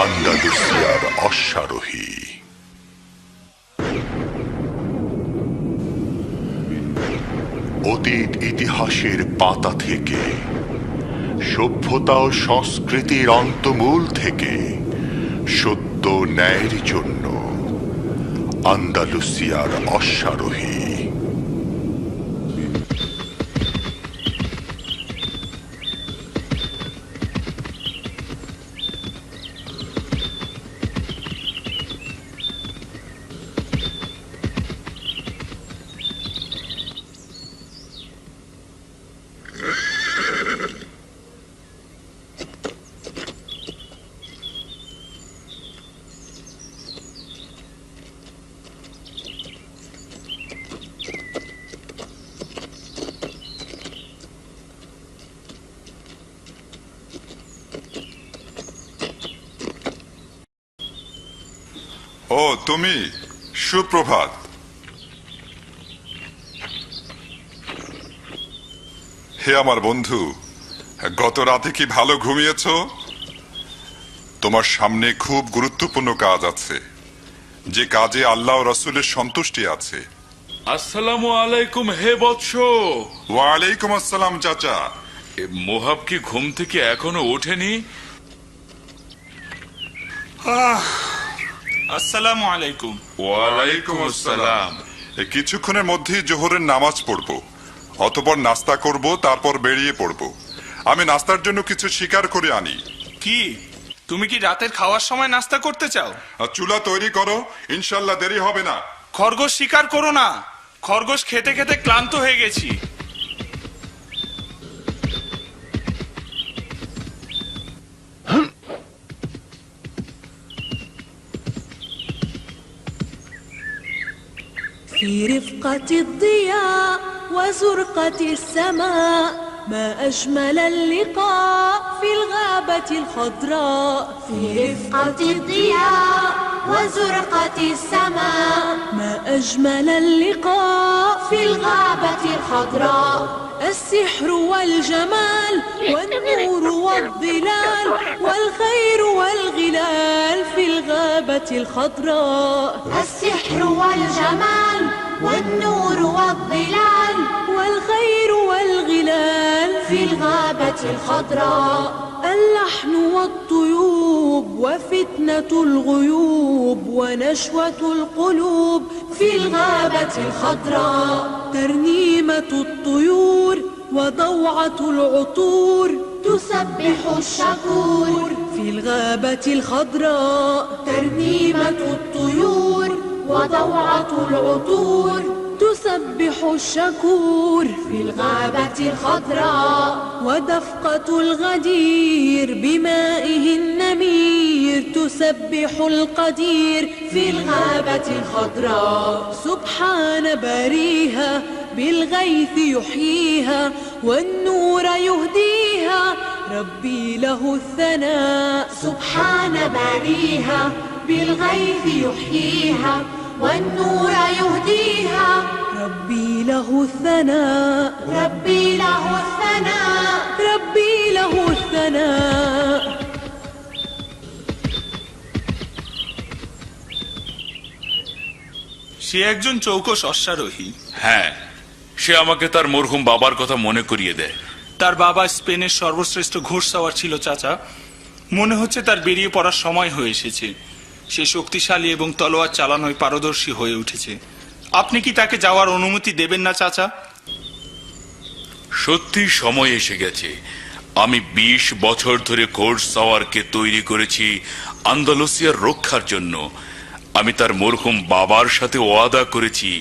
আন্দালুসিয়ার অশ্বারোহী। অতীত ইতিহাসের পাতা থেকে, সভ্যতা ও সংস্কৃতির অন্তমূল থেকে সত্য ন্যায়ের জন্য আন্দালুসিয়ার অশ্বারোহী। ও তুমি, সুপ্রভাত। হে আমার বন্ধু, গত রাতে কি ভালো ঘুমিয়েছ? তোমার সামনে খুব গুরুত্বপূর্ণ কাজ আছে, যে কাজে আল্লাহ ও রাসূলের সন্তুষ্টি আছে। আসসালামু আলাইকুম হে বৎস। ওয়ালাইকুম আসসালাম চাচা। মোহাব কি ঘুম থেকে এখনো ওঠেনি? আসসালামু আলাইকুম। ওয়ালাইকুম আসসালাম। কিছুক্ষণের মধ্যেই জোহরের নামাজ পড়ব, অতঃপর নাস্তা করব, তারপর বেরিয়ে পড়ব। আমি নাস্তার জন্য কিছু শিকার করে আনি। কি তুমি কি রাতের খাওয়ার সময় নাস্তা করতে চাও? আর চুলা তৈরি করো, ইনশাল্লাহ দেরি হবে না। খরগোশ শিকার করো না, খরগোশ খেতে খেতে ক্লান্ত হয়ে গেছি। في رفقة الضياء وزرقة السماء ما أجمل اللقاء في الغابة الخضراء. في رفقة الضياء وزرقة السماء ما أجمل اللقاء في الغابة الخضراء. السحر والجمال والنور والظلال والخير والغلال في الغابة الخضراء. السحر والجمال والنور والظلال والخير والغلال في الغابة الخضراء. اللحن والطيوب وفتنة الغيوب ونشوة القلوب في الغابة الخضراء. ترنيمة الطيور وضوعة العطور تسبح الشكور في الغابة الخضراء. ترنيمة الطيور وضوعة العطور تسبح الشكور في الغابة الخضراء. ودفقة الغدير بمائه النمير تسبح القدير في الغابة الخضراء. سبحان باريها بالغيث يحييها والنور يهديها ربي له الثناء. سبحان باريها بالغيث يحييها والنور يهديها ربي له الثناء. ربي له الثناء. ربي له الثناء. সে একজন চৌকস অশ্বারোহী। হ্যাঁ, সে আমাকে তার মরহুম বাবার কথা মনে করিয়ে দেয়। তার বাবা স্পেনের সর্বশ্রেষ্ঠ ঘোড়সওয়ার ছিল চাচা। মনে হচ্ছে তার বেরিয়ে পড়ার সময় হয়ে এসেছে। সে শক্তিশালী এবং তলোয়ার চালানোয় পারদর্শী হয়ে উঠেছে। আপনি কি তাকে যাওয়ার অনুমতি দেবেন না চাচা? সত্যি সময় এসে গেছে। আমি 20 বছর ধরে ঘোড়সওয়ারকে তৈরি করেছি আন্দালুসিয়ার রক্ষার জন্য। আমি তার মরহুম বাবার সাথে ওয়াদা করেছি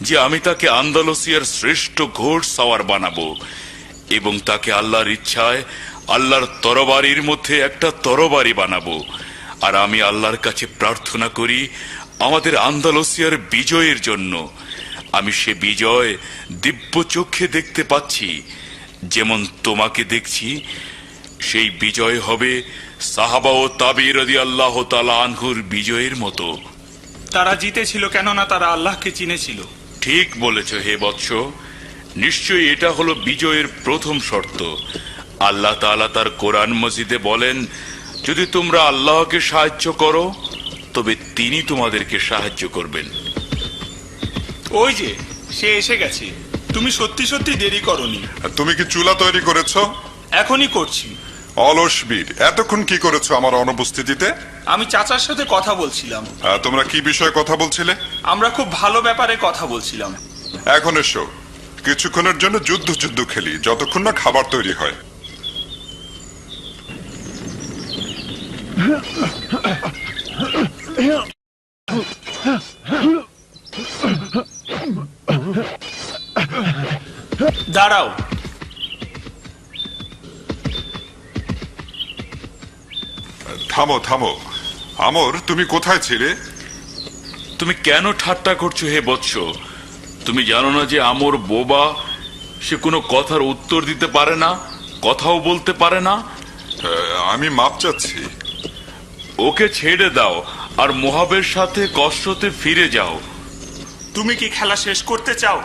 যে আমি তাকে আন্দালুসিয়ার শ্রেষ্ঠ ঘোড়সওয়ার বানাবো এবং তাকে আল্লাহর ইচ্ছায় আল্লাহর তরবারির মধ্যে একটা তরবারি বানাবো। আর আমি আল্লাহর কাছে প্রার্থনা করি আমাদের আন্দালুসিয়ার বিজয়ের জন্য। আমি সে বিজয় দিব্য চোখে দেখতে পাচ্ছি, যেমন তোমাকে দেখছি। সেই বিজয় হবে সাহাবা ও তাবী রাদিয়াল্লাহু তাআলা আনহুর বিজয়ের মতো। তারা জিতেছিল কেননা তারা আল্লাহকে চিনেছিল। ঠিক বলেছ হে বৎস। নিশ্চয়ই এটা হলো বিজয়ের প্রথম শর্ত। আল্লাহ তাআলা তার কোরআন মজিদে বলেন, যদি তোমরা আল্লাহকে সাহায্য করো তবে তিনি তোমাদেরকে সাহায্য করবেন। ওই যে সে এসে গেছে। তুমি সত্যি সত্যি দেরি করনি। তুমি কি চুলা তৈরি করেছো? এখনই করছি। অলস বীর, এতক্ষণ কি করেছো আমার অনুপস্থিতিতে? আমি চাচার সাথে কথা বলছিলাম। তোমরা কি বিষয়ে কথা বলছিলে? আমরা খুব ভালো ব্যাপারে কথা বলছিলাম। এখন এসো, কিছুক্ষণের জন্য যুদ্ধ খেলি, যতক্ষণ না খাবার তৈরি হয়। দাঁড়াও। থামো থামো। আমর, তুমি কোথায় ছিলে? তুমি কেন ঠাট্টা করছো হে বৎস? তুমি জানো না যে আমর বোবা? সে কোনো কথার উত্তর দিতে পারে না, কথাও বলতে পারে না। আমি মাপ চাচ্ছি। ওকে ছেড়ে দাও আর মোহাবের সাথে কষ্টতে ফিরে যাও। তুমি কি খেলা শেষ করতে চাও?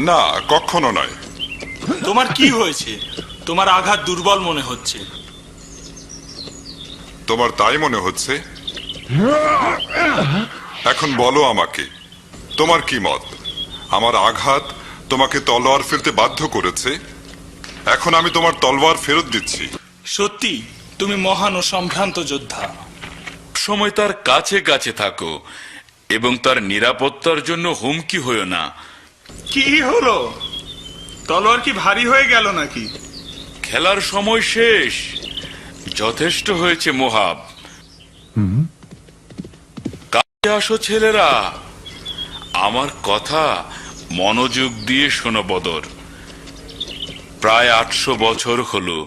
না, কখনো নয়। তোমার কি হয়েছে? তোমার আঘাত দুর্বল মনে হচ্ছে। তোমার তাই মনে হচ্ছে? এখন বলো আমাকে, তোমার কি মত? আমার আঘাত তোমাকে তলোয়ার ফেলতে বাধ্য করেছে। এখন আমি তোমার তলোয়ার ফেরত দিচ্ছি। সত্যি তুমি মহান ও সম্ভ্রান্ত যোদ্ধা। সময় তার কাছে কাছে থাকো এবং তার নিরাপত্তার জন্য হুমকি হয়েও না। কি হলো? তলোয়ার কি ভারী হয়ে গেল নাকি? খেলার সময় শেষ, যথেষ্ট হয়েছে মোহাব। কাছে আসো ছেলেরা, আমার কথা মনোযোগ দিয়ে শোনো বদর। প্রায় 800 বছর হলো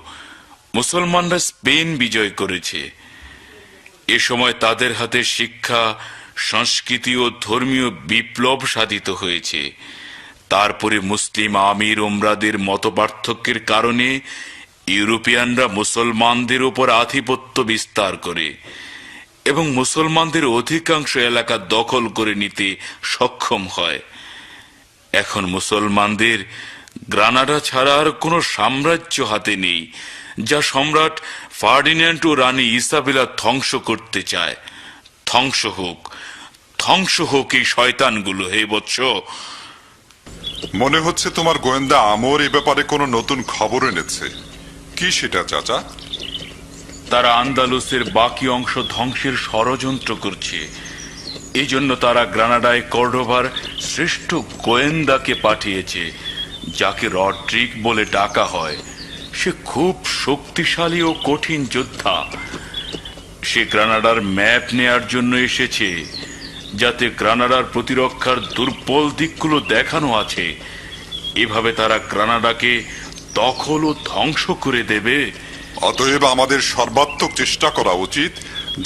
মুসলমানরা স্পেন বিজয় করেছে। এ সময় তাদের হাতে শিক্ষা, সংস্কৃতি ও ধর্মীয় বিপ্লব সাধিত হয়েছে। তারপরে মুসলিম আমির ওমরাদের মতপার্থক্যের কারণে ইউরোপিয়ানরা মুসলমানদের উপর আধিপত্য বিস্তার করে এবং মুসলমানদের অধিকাংশ এলাকা দখল করে নিতে সক্ষম হয়। এখন মুসলমানদের গ্রানাডা ছাড়া আর কোনো সাম্রাজ্য হাতে নেই যা সম্রাট ফার্ডিন্যান্ড ও রানী ইসাবেলা ধ্বংস করতে চায়। ধ্বংস হোক এই শয়তানগুলো হে বৎস। মনে হচ্ছে তোমার গোয়েন্দা আমর এ ব্যাপারে কোনো নতুন খবর এনেছে। কি সেটা চাচা? তারা আন্দালুসের বাকি অংশ ধ্বংসের ষড়যন্ত্র করছে। এই জন্য তারা গ্রানাডায় কর্ডোভার শ্রেষ্ঠ গোয়েন্দাকে পাঠিয়েছে, যাকে রড্রিক বলে ডাকা হয়। সে খুব শক্তিশালী ও কঠিন যোদ্ধা। সে গ্রানাডার ম্যাপ নেয়ার জন্য এসেছে, যাতে গ্রানাডার প্রতিরক্ষার দুর্বল দিকগুলো দেখানো আছে। এভাবে তারা গ্রানাডাকে দখল ও ধ্বংস করে দেবে। অতএব আমাদের সর্বাত্মক চেষ্টা করা উচিত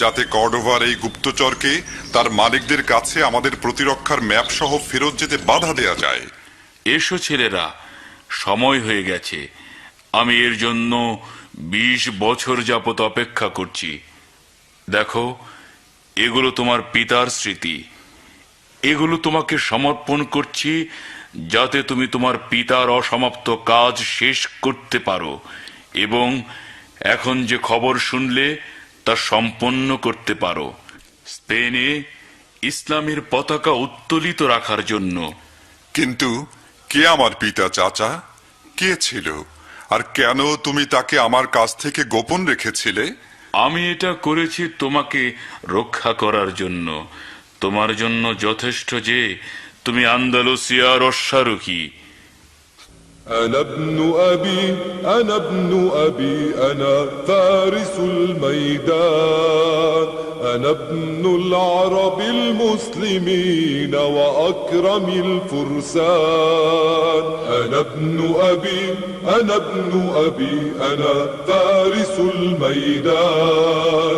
যাতে কর্ডোভার এই গুপ্তচরকে তার মালিকদের কাছে আমাদের প্রতিরক্ষার ম্যাপ সহ ফেরত যেতে বাধা দেয়া যায়। এসো ছেলেরা, সময় হয়ে গেছে। আমি এর জন্য 20 বছর যাবত অপেক্ষা করছি। দেখো, এগুলো তোমার পিতার স্মৃতি। এগুলো তোমাকে সমর্পণ করছি যাতে তুমি তোমার পিতার অসমাপ্ত কাজ শেষ করতে পারো এবং এখন যে খবর শুনলে তা সম্পন্ন করতে পারো। স্পেনে ইসলামের পতাকা উত্তোলিত রাখার জন্য। কিন্তু কে আমার পিতা চাচা? কে ছিল আর কেন তুমি তাকে আমার কাছ থেকে গোপন রেখেছিলে? আমি এটা করেছি তোমাকে রক্ষা করার জন্য। তোমার জন্য যথেষ্ট যে তুমি আন্দালুসিয়ার অশ্বারোহী। أنا ابن أبي أنا ابن أبي أنا فارس الميدان أنا ابن العرب المسلمين وأكرم الفرسان أنا ابن أبي أنا ابن أبي أنا فارس الميدان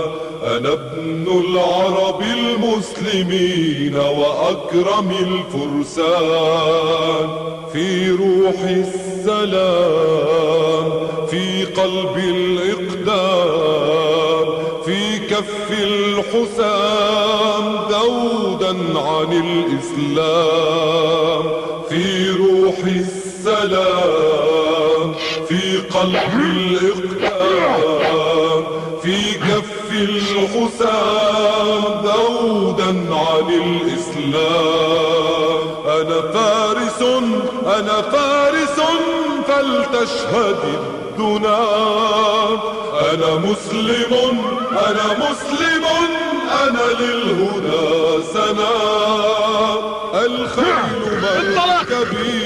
أنا ابن العرب المسلمين وأكرم الفرسان في روح السلام في قلب الإقدام في كف الحسام ذودا عن الإسلام في روح السلام في قلب الإقدام في كف الحسام ذودا عن الإسلام. أنا فارس أنا فارس فلتشهد الدنا. أنا مسلم أنا مسلم أنا للهدى سنا. الخيل مركبي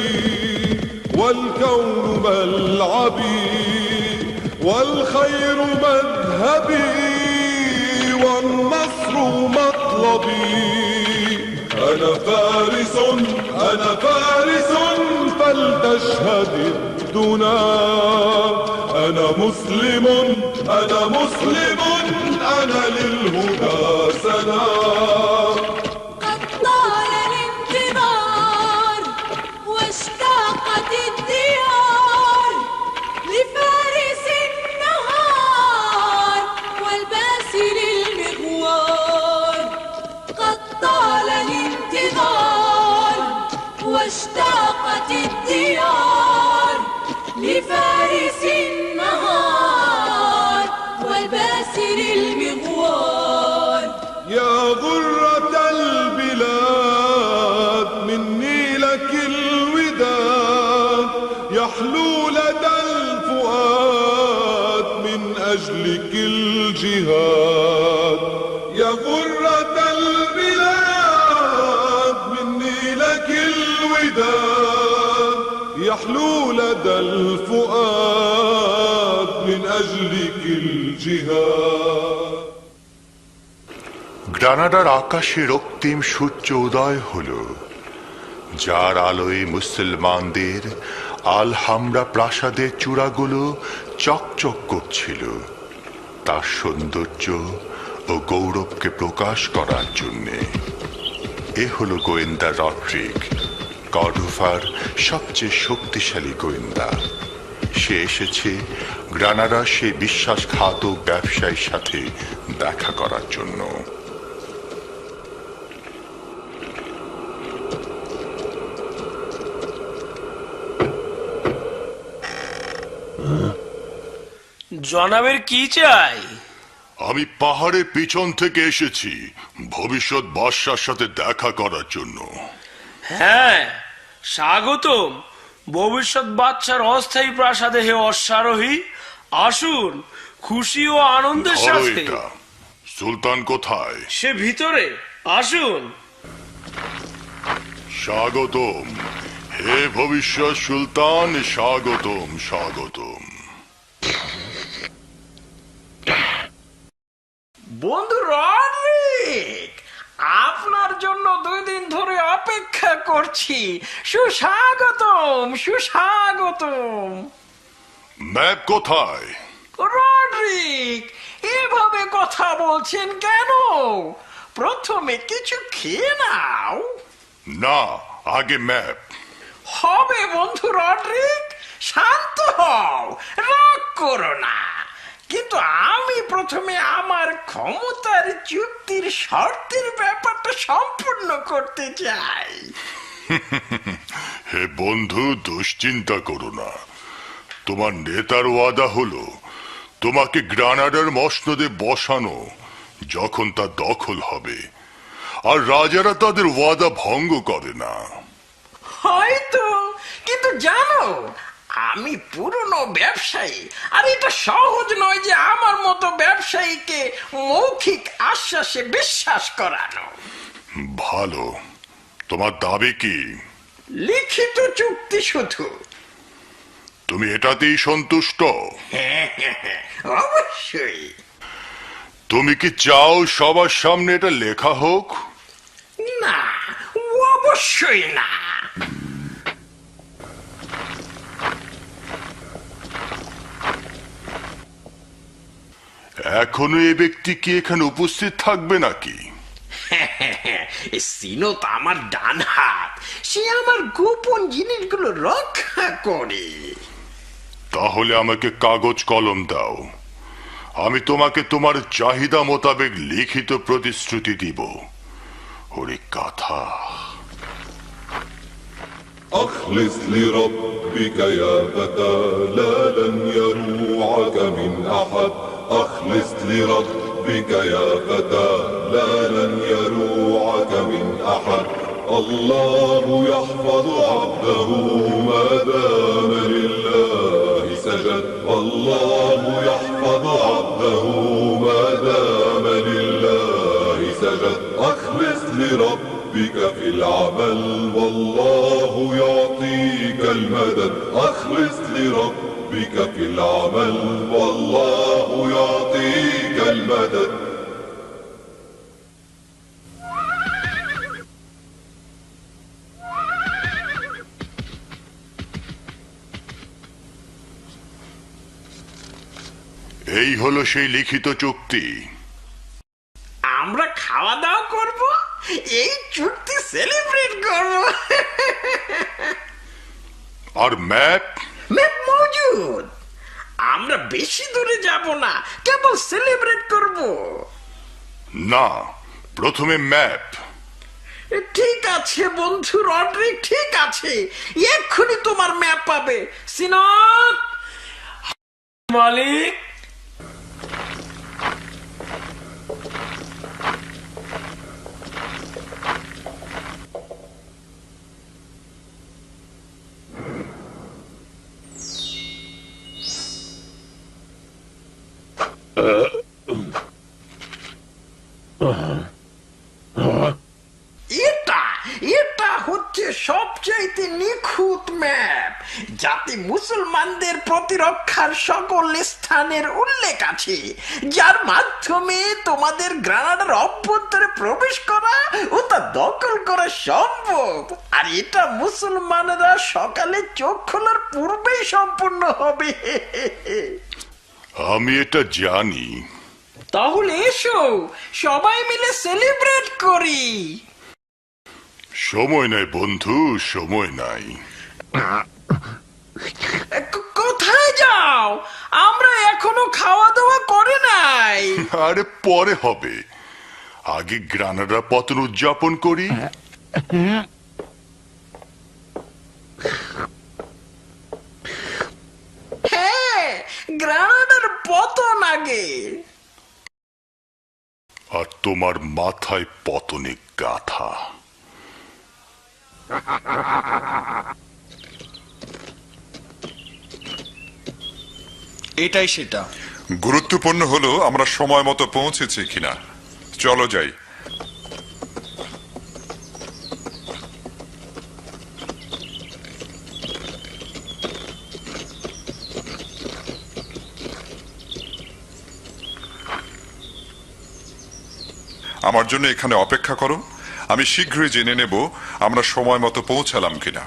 والكون ملعبي والخير مذهبي والنصر مطلبي. أنا فارس أنا فارس فلتشهد الدنا. أنا مسلم أنا مسلم أنا للهدى سنا. قد طال الانتظار واشتاقت الديار لفارس النهار والباسل المغوار. قد طال الانتظار واشتاقت الديار لفارس النهار والباسل المغوار. يا غرة البلاد مني لك الوداد. يحلو لدى الفؤاد من أجلك الجهاد. يا غرة البلاد مني لك الوداد. يحلو لدى الفؤاد من أجلك الجهاد. গ্রানাডার আকাশে রক্তিম সূর্য উদয় হল, যার আলোয় মুসলমানদের আলহামরা প্রাসাদের চূড়াগুলো চকচক করছিল তার সৌন্দর্য ও গৌরবকে প্রকাশ করার জন্যে। এ হলো গোয়েন্দা রড্রিক, কর্ডোভার সবচেয়ে শক্তিশালী গোয়েন্দা। সে এসেছে গ্রানাডার সেই বিশ্বাসঘাতক ব্যবসায়ীর সাথে দেখা করার জন্য। জনাবের কি চাই? আমি পাহাড়ের পিছন থেকে এসেছি ভবিষ্যৎ বাদশার সাথে দেখা করার জন্য। হ্যাঁ, স্বাগতম ভবিষ্যৎ বাচ্চার অস্থায়ী প্রাসাদে হে অশ্বারোহী। আসুন খুশি ও আনন্দের ধরো সাথে। এটা। সুলতান কোথায়? সে ভিতরে, আসুন। স্বাগতম হে ভবিষ্যৎ সুলতান, স্বাগতম স্বাগতম। বন্ধু রডরিক, আপনার জন্য 2 দিন ধরে অপেক্ষা করছি। সুস্বাগতম সুস্বাগতম। ম্যাপ কোথায়? রডরিক, এভাবে কথা বলছেন কেন? প্রথমে কিছু খেয়ে নাও। না, আগে ম্যাপ। হবে বন্ধু রডরিক, শান্ত হও, রাগ করো না। কিন্তু আমি প্রথমে আমার ক্ষমতার চুক্তির শর্তের ব্যাপারটা সম্পূর্ণ করতে চাই। হে বন্ধু, দুশ্চিন্তা করো না। তোমার নেতার ওয়াদা হলো তোমাকে গ্রানাডার মসনদে বসানো যখন তা দখল হবে, আর রাজারা তাদের ওয়াদা ভঙ্গ করে না। হয়তো, কিন্তু জানো আমি পুরনো ব্যবসায়ী, আর এটা সহজ নয় যে আমার মতো ব্যবসায়ীকে মৌখিক আশ্বাসে বিশ্বাস করানো। ভালো, তোমার দাবি কি? লিখিত চুক্তি শুধু। তুমি এটাতেই সন্তুষ্ট? অবশ্যই। তুমি কি চাও সবার সামনে এটা লেখা হোক? না, অবশ্যই না। এখনো এ ব্যক্তি কি এখানে উপস্থিত থাকবে নাকি? সিনত আমার ডান হাত, সে আমার গোপন জিনিসগুলো রক্ষা করে। তাহলে আমাকে কাগজ কলম দাও, আমি তোমাকে তোমার চাহিদা মোতাবেক লিখিত প্রতিশ্রুতি দিব। ওরে কথা। أخلص لربك يا فتى، لا لن يروعك من أحد. أخلص لربك يا فتى لا لن يروعك من أحد الله يحفظ عبده ما دام لله سجد والله يحفظ عبده ما دام لله سجد أخلص لربك في العمل والله يعطيك المدد أخلص لربك في العمل والله يعطيك المدد এই হলো সেই লিখিত চুক্তি। আমরা খাওয়া দাওয়া করব, এই চুক্তি সেলিব্রেট করব। আর ম্যাপ? ম্যাপ মজুদ। আমরা বেশি দূরে যাব না, কেবল সেলিব্রেট করব। না, প্রথমে ম্যাপ। ঠিক আছে বন্ধু রড্রিক, ঠিক আছে, এক্ষুনি তোমার ম্যাপ পাবে। সিনাত মালিক, এটা হচ্ছে সবচাইতে নিখুঁত ম্যাপ, যাতে মুসলমানদের প্রতিরক্ষার সকল স্থানের উল্লেখ আছে, যার মাধ্যমে তোমাদের গ্রানাডার অভ্যন্তরে প্রবেশ করা ও তা দখল করা সম্ভব। আর এটা মুসলমানরা সকালে চোখ খোলার পূর্বেই সম্পূর্ণ হবে। আমি এটা জানি। তাহলে এসো সবাই মিলে সেলিব্রেট করি। সময় নাই বন্ধু, সময় নাই। কোথায় যাও? আমরা এখনো খাওয়া দাওয়া করে নাই। আরে পরে হবে, আগে গ্রানাডা পতন উদযাপন করি। হ্যাঁ, গ্রানাডার পতন আগে। আর তোমার মাথায় পতনে গাথা। এটাই সেটা। গুরুত্বপূর্ণ হলো আমরা সময় মতো পৌঁছেছি কিনা। চলো যাই। আমার জন্য এখানে অপেক্ষা করো, আমি শীঘ্রই জেনে নেব আমরা সময় মতো পৌঁছালাম কিনা।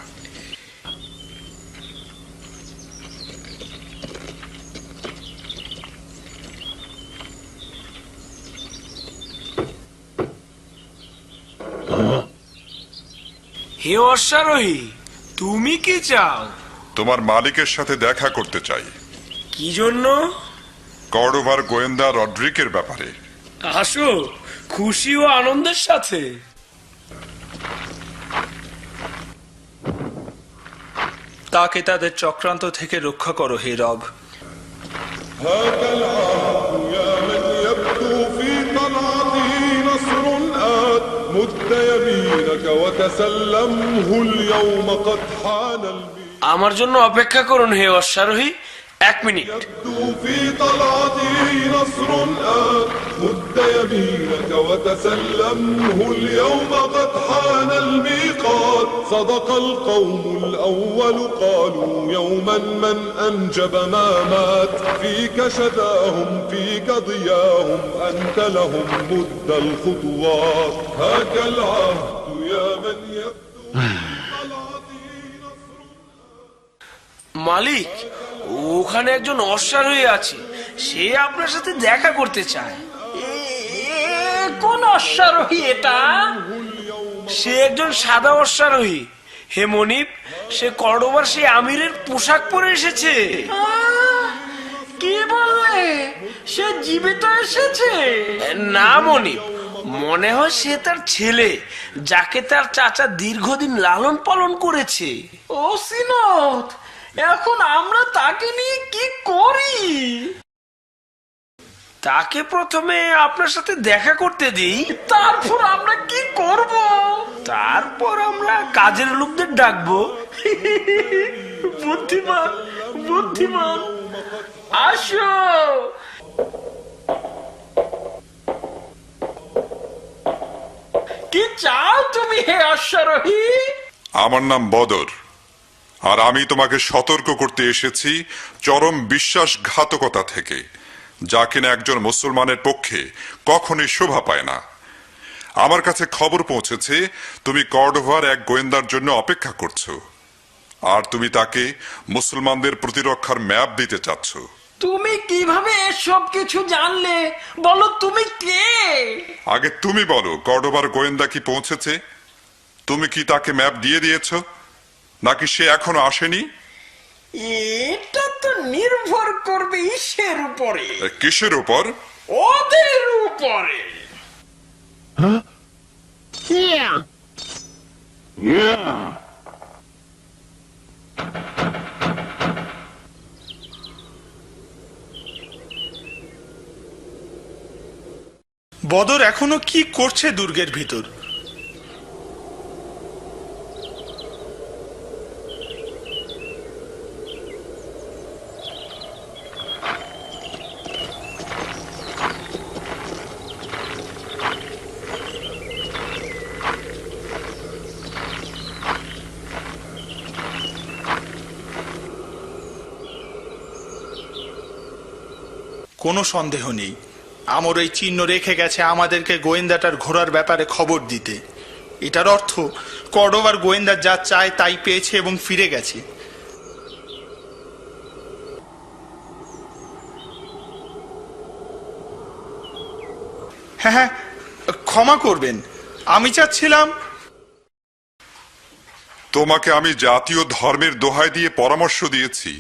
হে অশ্বারোহী, তুমি কি চাও? তোমার মালিকের সাথে দেখা করতে চাই। কি জন্য? কর্ডোভার গোয়েন্দা রড্রিকের ব্যাপারে। আসো, খুশি ও আনন্দের সাথে। তাকে তাদের চক্রান্ত থেকে রক্ষা করো হে রব। هاك العهد يا من يبدو في طلعته نصر آت مد يمينك وتسلمه اليوم قد حان الميعاد আমার জন্য অপেক্ষা করুন হে অশ্বারোহী, 1 মিনিট। يبدو في طلعته نصر آت مد يمينك وتسلمه اليوم قد حان الميقات صدق القوم الأول قالوا يوما من أنجب ما مات فيك شداهم فيك ضياهم أنت لهم مد الخطوات هاك العهد يا من يبدو في طلعته نصر মালিক, ওখানে একজন অশ্বারোহী আছে, সে আপনার সাথে দেখা করতে চায়। কোন অশ্বারোহী এটা? সে একজন সাদা অশ্বারোহী। হে মনিব, সে কর্ডোবার সেই আমিরের পোশাক পরে এসেছে। কি বললে? সে জীবিত এসেছে? না মনিব, মনে হয় সে তার ছেলে, যাকে তার চাচা দীর্ঘদিন লালন পালন করেছে। ও সিনত, এখন আমরা তাকে নিয়ে কি করি? তাকে প্রথমে আপনার সাথে দেখা করতে দিই, তারপর আমরা কি করব? তারপর আমরা কাজের লোকদের ডাকবো। বুদ্ধিমান, বুদ্ধিমান, আসো। কি চাও তুমি হে অশ্বারোহী? আমার নাম বদর, আর আমি তোমাকে সতর্ক করতে এসেছি চরম বিশ্বাসঘাতকতা থেকে, যা কিনা একজন মুসলমানের পক্ষে কখনোই শোভা পায় না। আমার কাছে খবর পৌঁছেছে তুমি কর্ডোভার এক গোয়েন্দার জন্য অপেক্ষা করছো, আর তুমি তাকে মুসলমানদের প্রতিরক্ষার ম্যাপ দিতে চাচ্ছ। তুমি কিভাবে এসব কিছু জানলে? বলো তুমি কে? আগে তুমি বলো, কর্ডোভার গোয়েন্দা কি পৌঁছেছে? তুমি কি তাকে ম্যাপ দিয়ে দিয়েছো, নাকি সে এখনো আসেনি? এটা তো নির্ভর করবে ইসের উপরে। কিসের উপর? ওদের উপরে। বদর এখনো কি করছে দুর্গের ভিতর? কোনো সন্দেহ নেই, আমর এই চিহ্ন রেখে গেছে আমাদেরকে গোয়েন্দাটার ঘোরার ব্যাপারে খবর দিতে। এটার অর্থ কর্ডোভার গোয়েন্দা যা চায় তাই পেয়েছে এবং ফিরে গেছে। হ্যাঁ হ্যাঁ, ক্ষমা করবেন, আমি চাচ্ছিলাম। তোমাকে আমি জাতীয় ধর্মের দোহাই দিয়ে পরামর্শ দিয়েছি,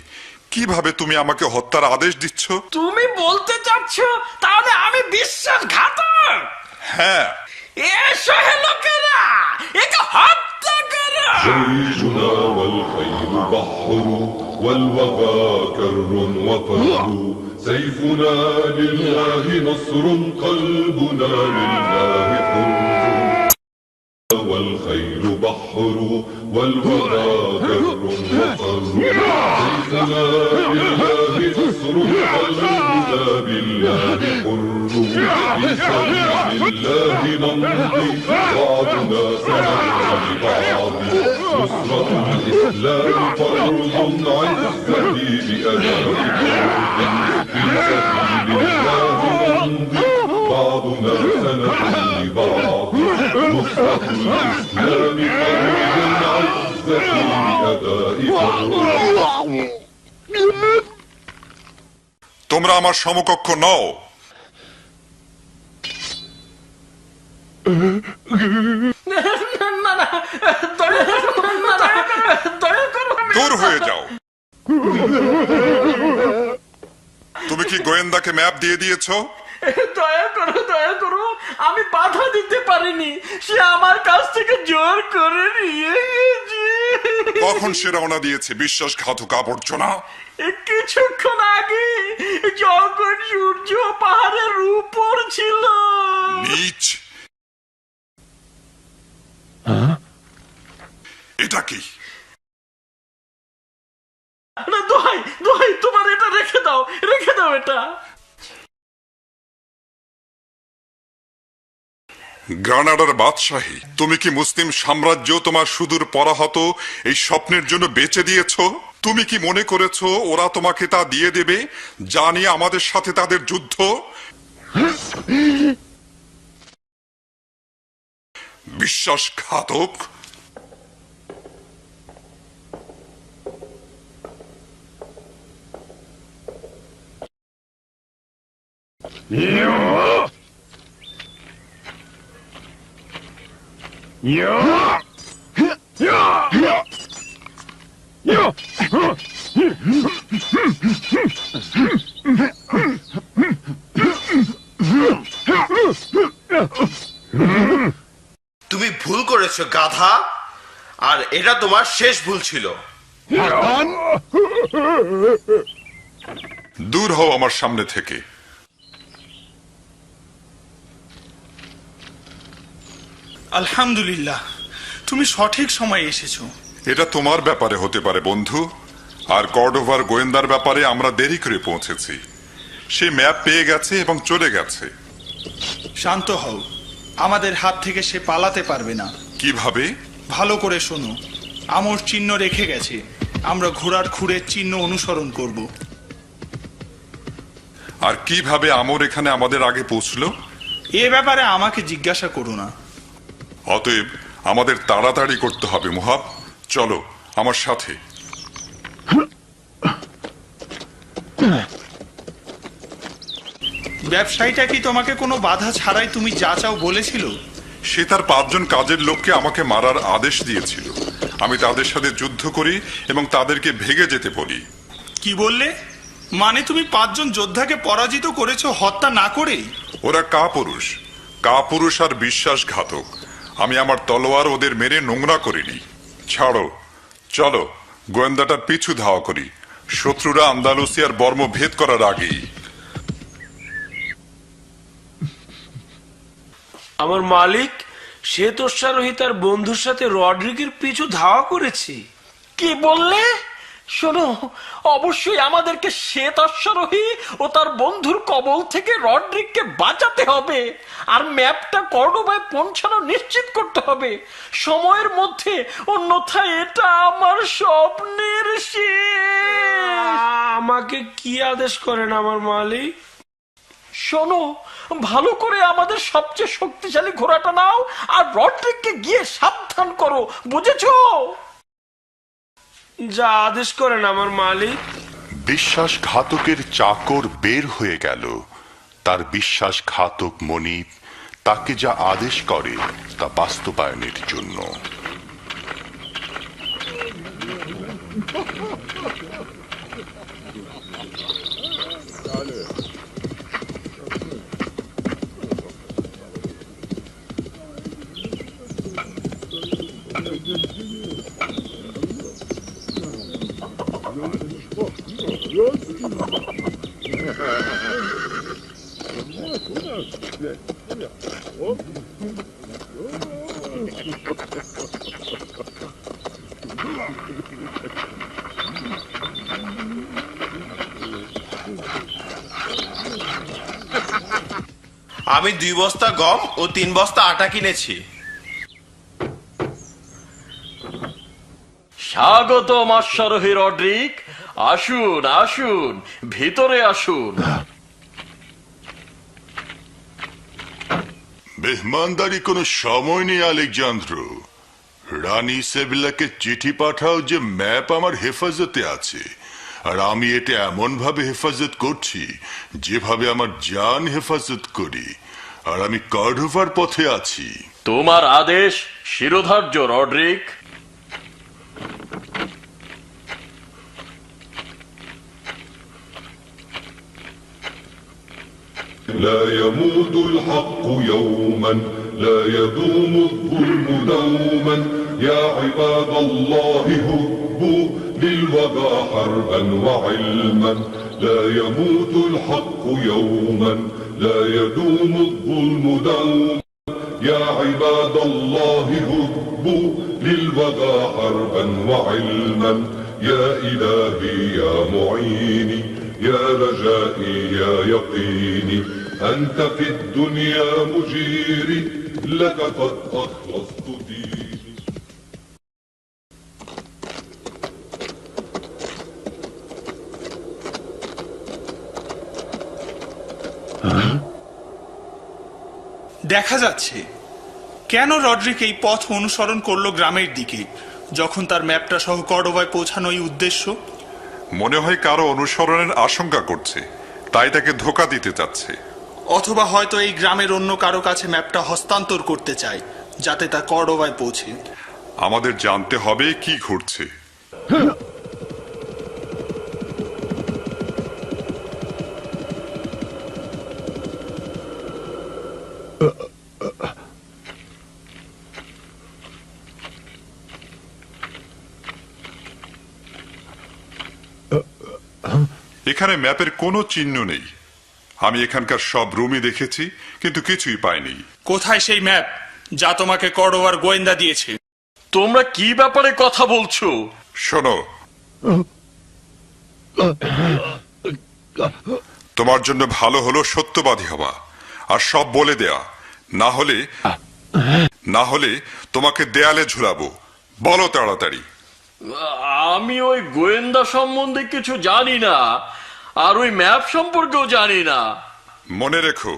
কিভাবে তুমি আমাকে হত্যার আদেশ দিচ্ছ? তুমি বলতে চাচ্ছ তাহলে আমি বিশ্বাসঘাতক? হ্যাঁ। এসো হে লোকেরা, একে হত্যা করো। جيشنا والخيل بحر والوغى كر وفر سيفنا لله نصر قلبنا لله حر والخيل بحر والوغى كر وفر سيفنا لله نصر قلبنا بالله حر في سبيل الله نمضي بعضنا سنة لبعض نصرة الإسلام فرض عزتي بأداء فرض في سبيل الله نمضي بعضنا سنة لبعض نصرة الإسلام فرض عزتي بأداء فرض। তোমরা আমার সমকক্ষ নও। না না, দয়া করো, না না, দয়া করো। দূর হয়ে যাও। তুমি কি গোয়েন্দাকে ম্যাপ দিয়ে দিয়েছো? দয়া করো, দয়া করো, আমি বাধা দিতে পারিনি, সে আমার কাছ থেকে জোর করে নিয়ে গেছে। কখন সে রওনা দিয়েছে? বিশ্বাসঘাতক আবর্জনা। কিছুক্ষণ আগে, যখন সূর্য পাহাড়ের উপর ছিল। নীচ। এটা কি? না, দোহাই দোহাই, তোমার এটা রেখে দাও, রেখে দাও এটা। গ্রানাডার বাদশাহী, তুমি কি মুসলিম সাম্রাজ্য তোমার সুদূর পরাহত এই স্বপ্নের জন্য বেচে দিয়েছো? তুমি কি মনে করেছো ওরা তোমাকে তা দিয়ে দেবে, যা নিয়ে আমাদের সাথে তাদের যুদ্ধ? বিশ্বাসঘাতক। তুমি ভুল করেছো গাধা, আর এটা তোমার শেষ ভুল ছিল। দূর হও আমার সামনে থেকে। আলহামদুলিল্লাহ, তুমি সঠিক সময়ে এসেছো। এটা তোমার ব্যাপারে হতে পারে বন্ধু, আর কর্ডোভার গোয়েন্দার ব্যাপারে আমরা দেরি করে পৌঁছেছি। সে ম্যাপ পেয়ে গেছে এবং চলে গেছে। শান্ত হও, আমাদের হাত থেকে সে পালাতে পারবে না। কিভাবে? ভালো করে শোনো, আমর চিহ্ন রেখে গেছে, আমরা ঘোড়ার খুঁড়ের চিহ্ন অনুসরণ করব। আর কিভাবে আমর এখানে আমাদের আগে পৌঁছলো? এ ব্যাপারে আমাকে জিজ্ঞাসা করো না। অতএব আমাদের তাড়াতাড়ি করতে হবে মুহাব, চলো আমার সাথে। ব্যবসায়ীটা কি তোমাকে কোনো বাধা ছাড়াই তুমি যা চাও বলেছিল? সে তার 5 জন কাজের লোককে আমাকে মারার আদেশ দিয়েছিল। আমি তাদের সাথে যুদ্ধ করি এবং তাদেরকে ভেগে যেতে বলি। কি বললে? মানে তুমি 5 জন যোদ্ধাকে পরাজিত করেছো হত্যা না করেই? ওরা কাপুরুষ আর বিশ্বাসঘাতক। আমি আমার তলোয়ার ওদের মেরে নোংরা করিনি। ছাড়ো, চলো গোয়েন্দাটার পিছু ধাওয়া করি, শত্রুরা আন্দালুসিয়ার বর্ম ভেদ করার আগেই। আমার মালিক সে তোষারোহী তার বন্ধুর সাথে রড্রিকের পিছু ধাওয়া করেছে। কি বললে? শোনো, অবশ্যই আমাদেরকে শ্বেত অশ্বারোহী ও তার বন্ধুর কবল থেকে রড্রিককে বাঁচাতে হবে, আর ম্যাপটা কর্ডোবায় পৌঁছানো নিশ্চিত করতে হবে সময়ের মধ্যে, অন্যথায় এটা আমার স্বপ্নের শেষ। আমাকে কি আদেশ করেন আমার মালিক? শোনো, ভালো করে আমাদের সবচেয়ে শক্তিশালী ঘোড়াটা নাও আর রড্রিককে গিয়ে সাবধান করো, বুঝেছো? যা আদেশ করেন আমার মালিক। বিশ্বাসঘাতকের চাকর বের হয়ে গেল। তার বিশ্বাসঘাতক মনিব তাকে যা আদেশ করে তা বাস্তবায়নের জন্য। আমি 2 বস্তা গম ও 3 বস্তা আটা কিনেছি। স্বাগতম অশ্বারোহী রড্রিক, আসুন আসুন, ভিতরে আসুন। মেহমানদারি কোনো সময় নেই আলেকজান্দ্র। রানী সেভিলাকে চিঠি পাঠাও যে ম্যাপ আমার হেফাজতে আছে, আর আমি এটা এমন ভাবে হেফাজত করছি যেভাবে আমার জান হেফাজত করি, আর আমি কর্ডোভার পথে আছি। তোমার আদেশ শিরোধার্য রড্রিক। لا يموت الحق يوما لا يدوم الظلم دوما يا عباد الله هبوا للوغى حربا وعلما لا يموت الحق يوما لا يدوم الظلم دوما يا عباد الله هبوا للوغى حربا وعلما يا إلهي يا معيني يا رجائي يا يقيني أنت في الدنيا مجيري لك قد أخلصت ديني. দেখা যাচ্ছে কেন রড্রিক এই পথ অনুসরণ করলো গ্রামের দিকে, যখন তার ম্যাপটা সহ কর্ডোবায় পৌঁছানোই উদ্দেশ্য। মনে হয় কারো অনুসরণের আশঙ্কা করছে, তাই তাকে ধোঁকা দিতে চাচ্ছে। অথবা হয়তো এই গ্রামের অন্য কারো কাছে ম্যাপটা হস্তান্তর করতে চায়, যাতে তা কর্ডোবায় পৌঁছে। আমাদের জানতে হবে কি ঘটছে। এখানে ম্যাপের কোনো চিহ্ন নেই। আমি এখানকার সব রুমই দেখেছি, কিন্তু কিছুই পাইনি। কোথায় সেই ম্যাপ যা তোমাকে কর্ডোবার গোয়েন্দা দিয়েছে। তোমরা কি ব্যাপারে কথা বলছো? শোনো, তোমার জন্য ভালো হলো সত্যবাদী হওয়া আর সব বলে দেয়া, না হলে তোমাকে দেয়ালে ঝুলাবো। বলো তাড়াতাড়ি। আমি ওই গোয়েন্দা সম্বন্ধে কিছু জানি না, আর ওই ম্যাপ সম্পর্কেও জানি না। মনে রেখো,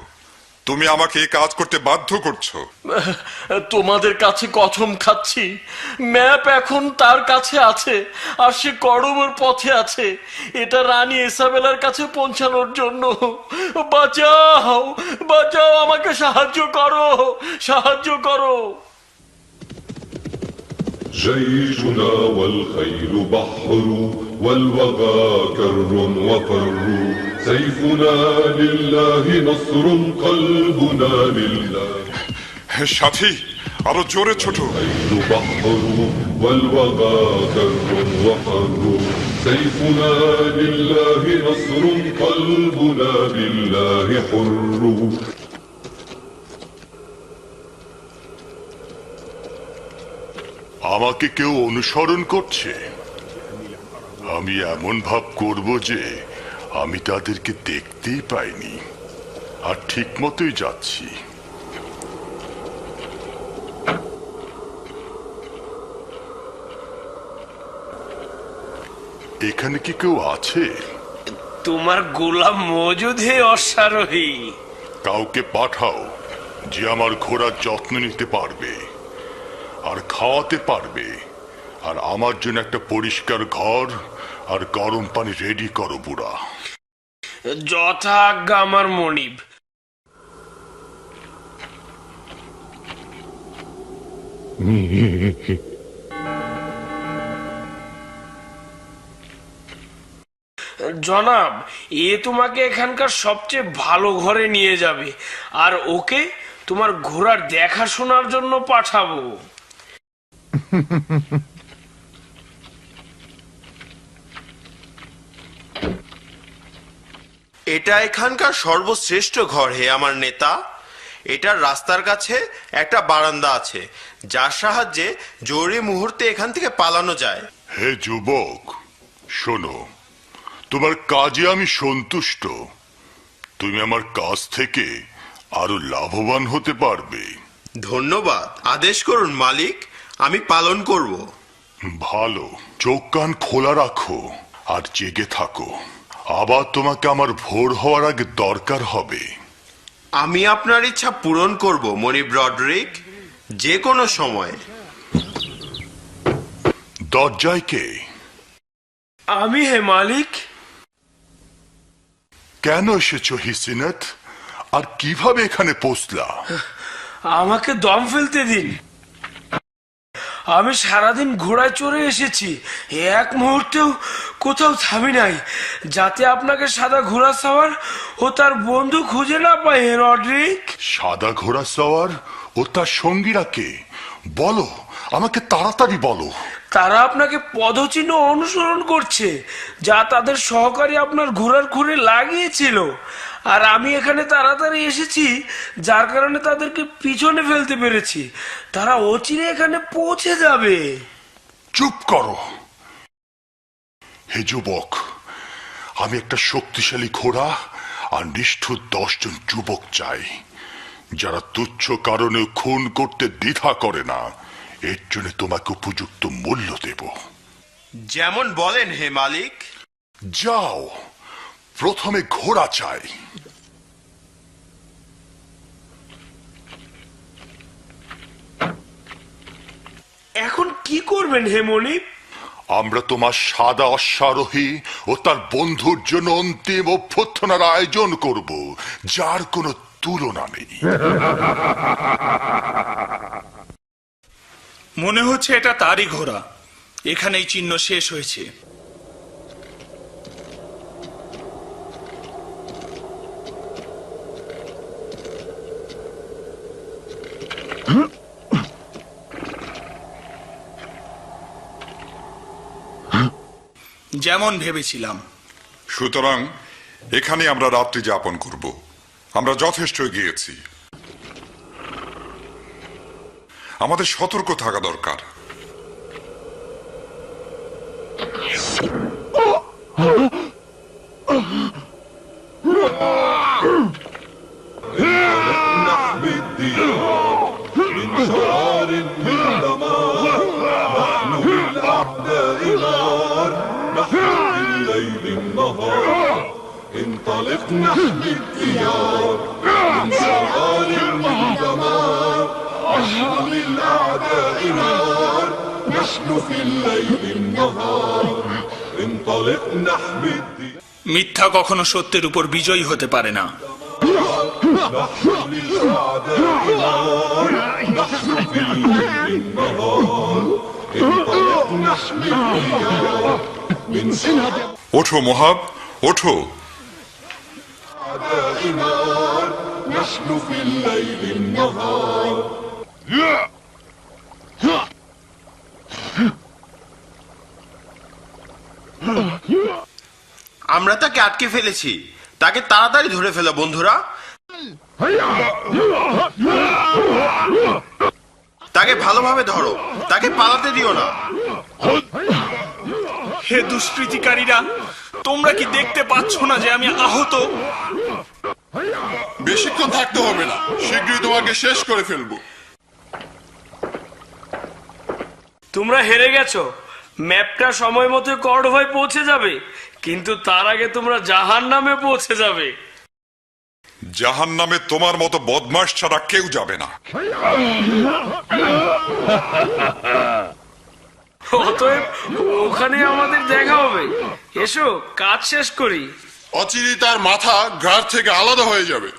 তুমি আমাকে এই কাজ করতে বাধ্য করছো। তোমাদের কাছে কসম খাচ্ছি, ম্যাপ এখন তার কাছে আছে, আর সে কর্ডোবার পথে আছে এটা রানী ইসাবেলার কাছে পৌঁছানোর জন্য। বাঁচাও, বাঁচাও, আমাকে সাহায্য করো, সাহায্য করো। جيشنا والخيل بحر والوغى كر وفر سيفنا لله نصر قلبنا لله সাথী, আরো জোরে ছোট। الخيل بحر والوغى كر وفر سيفنا لله نصر قلبنا لله حر আমাকে কেউ অনুসরণ করছে। আমি এমন ভাব করব যে আমি তাদেরকে দেখতেই পাইনি, আর ঠিক মতোই যাচ্ছি। এখানে কি কেউ আছে? তোমার গোলাম মজুদ হে অশ্বারোহী। কাউকে পাঠাও যে আমার ঘোড়ার যত্ন নিতে পারবে আর খাওয়াতে পারবে, আর আমার জন্য একটা পরিষ্কার ঘর আর গরম পানি রেডি করো বুড়া। যথা আজ্ঞা আমার মনিব। জনাব, এ তোমাকে এখানকার সবচেয়ে ভালো ঘরে নিয়ে যাবে, আর ওকে তোমার ঘোড়ার দেখাশোনার জন্য পাঠাবো। এটা এখানকার সর্বশ্রেষ্ঠ ঘর হে আমার নেতা। এটার রাস্তার কাছে একটা বারান্দা আছে, যার সাহায্যে জরুরি মুহূর্তে এখান থেকে পালানো যায়। হে যুবক, শোনো, তোমার কাজে আমি সন্তুষ্ট। তুমি আমার কাছ থেকে আরো লাভবান হতে পারবে। ধন্যবাদ। আদেশ করুন মালিক, আমি পালন করব। ভালো, চোখ কান খোলা রাখো আর জেগে থাকো। আবার তোমাকে আমার ভোর হওয়ার আগে দরকার হবে। আমি আপনার ইচ্ছা পূরণ করব মনিব রডরিক, যে কোনো সময়। দরজায় কে? আমি হে মালিক। কেন এসেছো হিসিনত, আর কিভাবে এখানে পৌঁছলা? আমাকে দম ফেলতে দিন। আমি সারাদিন ঘোড়ায় চড়ে এসেছি, এক মুহূর্তেও কোথাও থামি নাই, যাতে আপনাকে সাদা ঘোড়া সাওয়ার ও তার বন্ধু খুঁজে না পায় হে রডরিক। সাদা ঘোড়া সওয়ার ও তার সঙ্গীরা কে? বলো, আমাকে তাড়াতাড়ি বলো। তারা আপনাকে পদচিহ্ন অনুসরণ করছে, যা তাদের সহকারী আপনার ঘোড়ার খুঁড়ে লাগিয়েছিল, আর আমি এখানে তাড়াতাড়ি এসেছি, যার কারণে তাদেরকে পিছনে ফেলতে পেরেছি। তারা অচিরে এখানে পৌঁছে যাবে। চুপ করো হে যুবক, আমি একটা শক্তিশালী ঘোড়া আর নিষ্ঠুর 10 জন যুবক চাই, যারা তুচ্ছ কারণে খুন করতে দ্বিধা করে না। এর জন্য তোমাকে উপযুক্ত মূল্য দেব। যেমন বলেন হে মালিক। যাও, প্রথমে ঘোড়া চাই। এখন কি করবেন হে মনিব? আমরা তোমার সাদা অশ্বারোহী ও তার বন্ধুর জন্য অন্তিম অভ্যর্থনার আয়োজন করব, যার কোনো তুলনা নেই। মনে হচ্ছে এটা তারই ঘোড়া। এখানেই চিহ্ন শেষ হয়েছে। যেমন ভেবেছিলাম। সুতরাং এখানে আমরা রাত্রি যাপন করব। আমরা যথেষ্ট গিয়েছি। আমাদের সতর্ক থাকা দরকার। نحمي الديار من شرار من دمار نحن بالأعداء نار نحن بالليل النهار انطلق نحمي الديار من شرار من دمار نحن بالأعداء نار نحن في الليل النهار انطلق نحمي الديار মিথ্যা কখনো সত্যের উপর বিজয়ী হতে পারে না। نحن للأعداء نار نحن في الليل النهار انطلق نحمي الديار من شرار ওঠো মোহাব, ওঠো। أعداء نار نحن في الليل النهار আমরা তাকে আটকে ফেলেছি, তাকে তাড়াতাড়ি ধরে ফেলো বন্ধুরা। তাকে ভালোভাবে ধরো, তাকে পালাতে দিও না। হে দুষ্কৃতিকারীরা, তোমরা কি দেখতে পাচ্ছ না যে আমি আহত? বেশিক্ষণ থাকতে হবে না, শীঘ্রই তোমাকে শেষ করে ফেলবো। তোমরা হেরে গেছো। ম্যাপটা সময় মতো কর্ডোভায় পৌঁছে যাবে, কিন্তু তার আগে তোমরা জাহান্নামে পৌঁছে যাবে। জাহান্নামে তোমার মতো বদমাশ ছাড়া কেউ যাবে না। অতএব ওখানে আমাদের দেখা হবে। এসো কাজ শেষ করি। অচিরেই তার মাথা ঘাড় থেকে আলাদা হয়ে যাবে।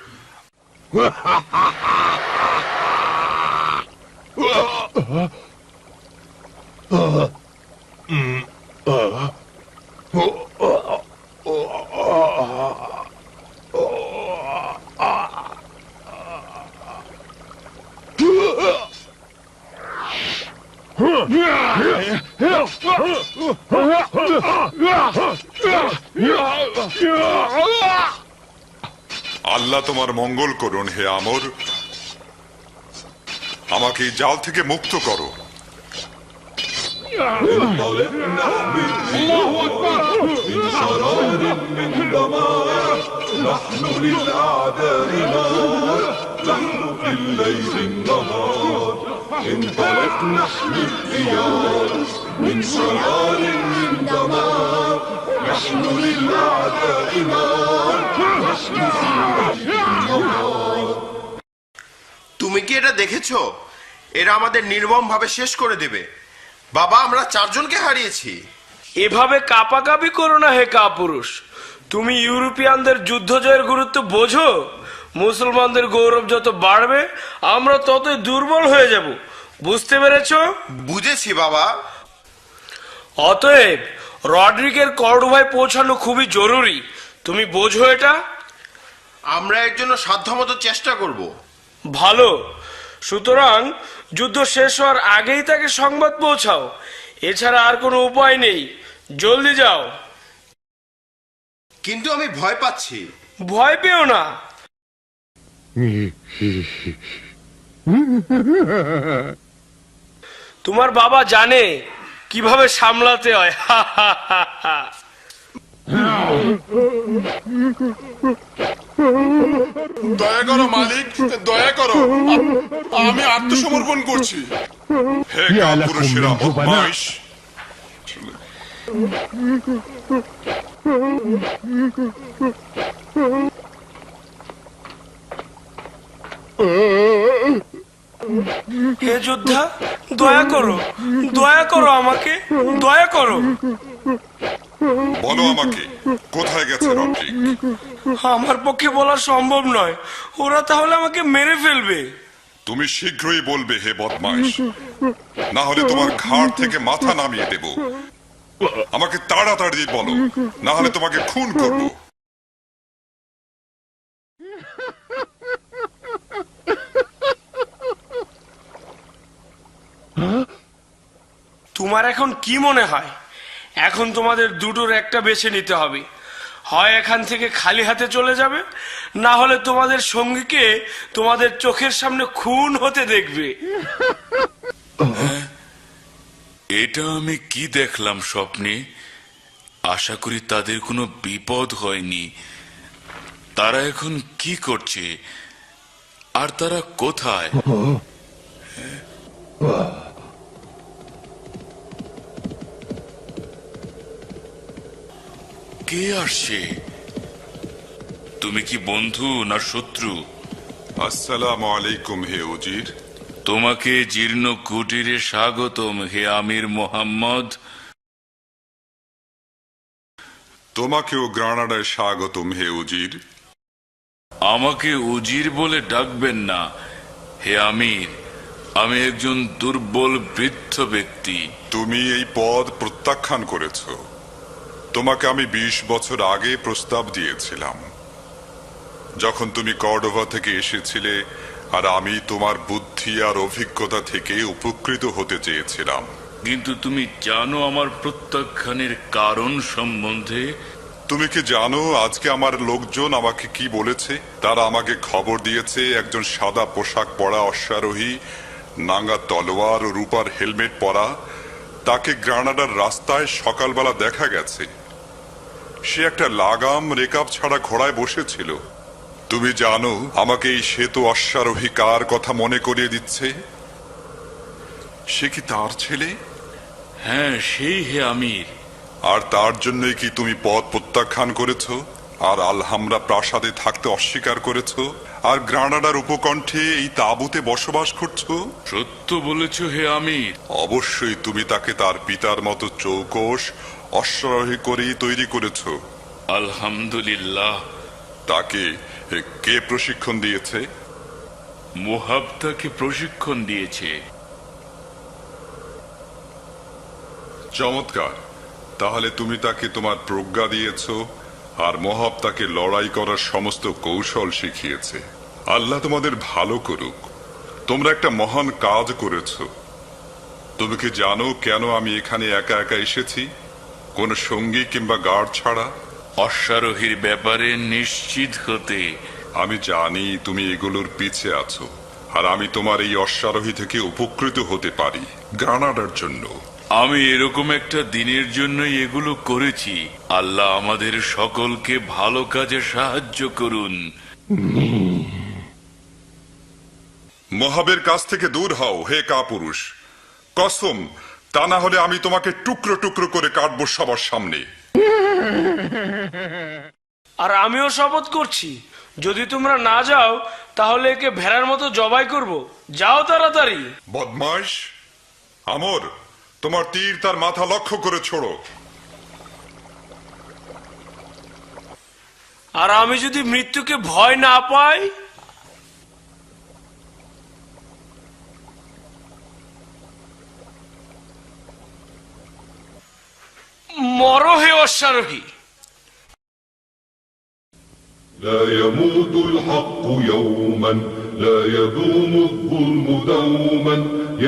আল্লাহ তোমার মঙ্গল করুন হে আমর, আমাকে এই জাল থেকে মুক্ত করো। انطلق نحمي الديار من شرار من دمار نحن للأعداء نار نحن في الليل النهار انطلق نحمي الديار من شرار من دمار نحن للأعداء نار نحن في الليل النهار তুমি কি এটা দেখেছো? এরা আমাদের নির্মম ভাবে শেষ করে দেবে। বাবা, আমরা 4 জনকে হারিয়েছি। এভাবে কাপাকাপি করো না হে কাপুরুষ। তুমি ইউরোপিয়ানদের যুদ্ধ জয়ের গুরুত্ব বোঝো? মুসলমানদের গৌরব যত বাড়বে আমরা ততই দুর্বল হয়ে যাব। বুঝতে পেরেছো? বুঝেছি বাবা। অতএব রড্রিকের কর্ডোভায় পৌঁছানো খুবই জরুরি। তুমি বোঝো এটা? আমরা এর জন্য সাধ্যমতো চেষ্টা করব। ভালো। সুতরাং যুদ্ধ শেষ হওয়ার আগেই তাকে সংবাদ পৌঁছাও। এছাড়া আর কোনো উপায় নেই। জলদি যাও। কিন্তু আমি ভয় পাচ্ছি। ভয় পেও না। তোমার বাবা জানে কিভাবে সামলাতে হয়। দয়া করো মালিক, দয়া করো, আমি আত্মসমর্পণ করছি। হে কাপুরুষেরা, বদমাইশ! হে যোদ্ধা, দয়া করো, দয়া করো, আমাকে দয়া করো। বলো আমাকে, কোথায় গেছে রড্রিক? আমার পক্ষে বলা সম্ভব নয়। ওরা তাহলে আমাকে মেরে ফেলবে। তুমি শীঘ্রই বলবে হে বদমাইশ, না হলে তোমার ঘাড় থেকে মাথা নামিয়ে দেব। আমাকে তাড়াতাড়ি বলো, না হলে তোমাকে খুন করব। তোমার এখন কি মনে হয়? এখন তোমাদের দুটোর একটা বেছে নিতে হবে। হয় এখান থেকে খালি হাতে চলে যাবে, না হলে তোমাদের সঙ্গীকে তোমাদের চোখের সামনে খুন হতে দেখবে। এটা আমি কি দেখলাম স্বপ্নে? আশা করি তাদের কোনো বিপদ হয়নি। তারা এখন কি করছে আর তারা কোথায়? কে আসছে? তুমি কি বন্ধু না শত্রু? আসসালামু আলাইকুম হে উজির। তোমাকে জীর্ণ কুটিরে স্বাগতম হে আমির মোহাম্মদ। তোমাকেও গ্রানাডায় স্বাগতম হে উজির। আমাকে উজির বলে ডাকবেন না হে আমির। আমি একজন দুর্বল বৃদ্ধ ব্যক্তি। তুমি এই পদ প্রত্যাখ্যান করেছ। তোমাকে আমি 20 বছর আগে প্রস্তাব দিয়েছিলাম, যখন তুমি কর্ডোভা থেকে এসেছিলে, আর আমি তোমার বুদ্ধি আর অভিজ্ঞতা থেকে উপকৃত হতে চেয়েছিলাম। কিন্তু তুমি জানো আমার প্রত্যাখ্যানের কারণ সম্বন্ধে? তুমি কি জানো আজকে আমার লোকজন আমাকে কি বলেছে? তারা আমাকে খবর দিয়েছে একজন সাদা পোশাক পরা অশ্বারোহী, নাঙ্গা তলোয়ার ও রূপার হেলমেট পরা, তাকে গ্রানাডার রাস্তায় সকালবেলা দেখা গেছে। সে একটা লাগাম রেকাব ছাড়া ঘোড়ায় বসেছিল। তুমি জানো আমাকে এই শ্বেত অশ্বারোহী কার কথা মনে করিয়ে দিচ্ছে? সে কি তার ছেলে? হ্যাঁ, সেই হে আমির। আর তার জন্যই কি তুমি পদ প্রত্যাখ্যান করেছ, আর আলহামরা প্রাসাদে থাকতে অস্বীকার করেছ, আর গ্রানাডার উপকণ্ঠে এই তাঁবুতে বসবাস করছো? সত্য বলেছ হে আমির। অবশ্যই তুমি তাকে তার পিতার মতো চৌকস অশ্বারোহী করেই তৈরি করেছ। আলহামদুলিল্লাহ। তাকে কে প্রশিক্ষণ দিয়েছে? মুহাব তাকে প্রশিক্ষণ দিয়েছে। চমৎকার। তাহলে তুমি তাকে তোমার প্রজ্ঞা দিয়েছ, আর মোহাব তাকে লড়াই করার সমস্ত কৌশল শিখিয়েছে। আল্লাহ তোমাদের ভালো করুক। তোমরা একটা মহান কাজ করেছ। তুমি কি জানো কেন আমি এখানে একা একা এসেছি, কোন সঙ্গী কিংবা গার্ড ছাড়া? অশ্বারোহীর ব্যাপারে নিশ্চিত হতে। আমি জানি তুমি এগুলোর পিছে আছো, আর আমি তোমার এই অশ্বারোহী থেকে উপকৃত হতে পারি গ্রানাডার জন্য। আমি এরকম একটা দিনের জন্যই এগুলো করেছি। আল্লাহ আমাদের সকলকে ভালো কাজে সাহায্য করুন। মোহাবের কাছ থেকে দূর হও হে কাপুরুষ। কসম, তা না হলে আমি তোমাকে টুকরো টুকরো করে কাটবো সবার সামনে। আর আমিও শপথ করছি, যদি তোমরা না যাও তাহলে একে ভেড়ার মতো জবাই করব। যাও তাড়াতাড়ি। বদমাইশ, আমর, তোমার তীর তার মাথা লক্ষ্য করে ছোড়ো। আর আমি যদি মৃত্যুকে ভয় না পাই? মরো হে অশ্বারোহী। لا يموت الحق يوما لا يدوم الظلم دوما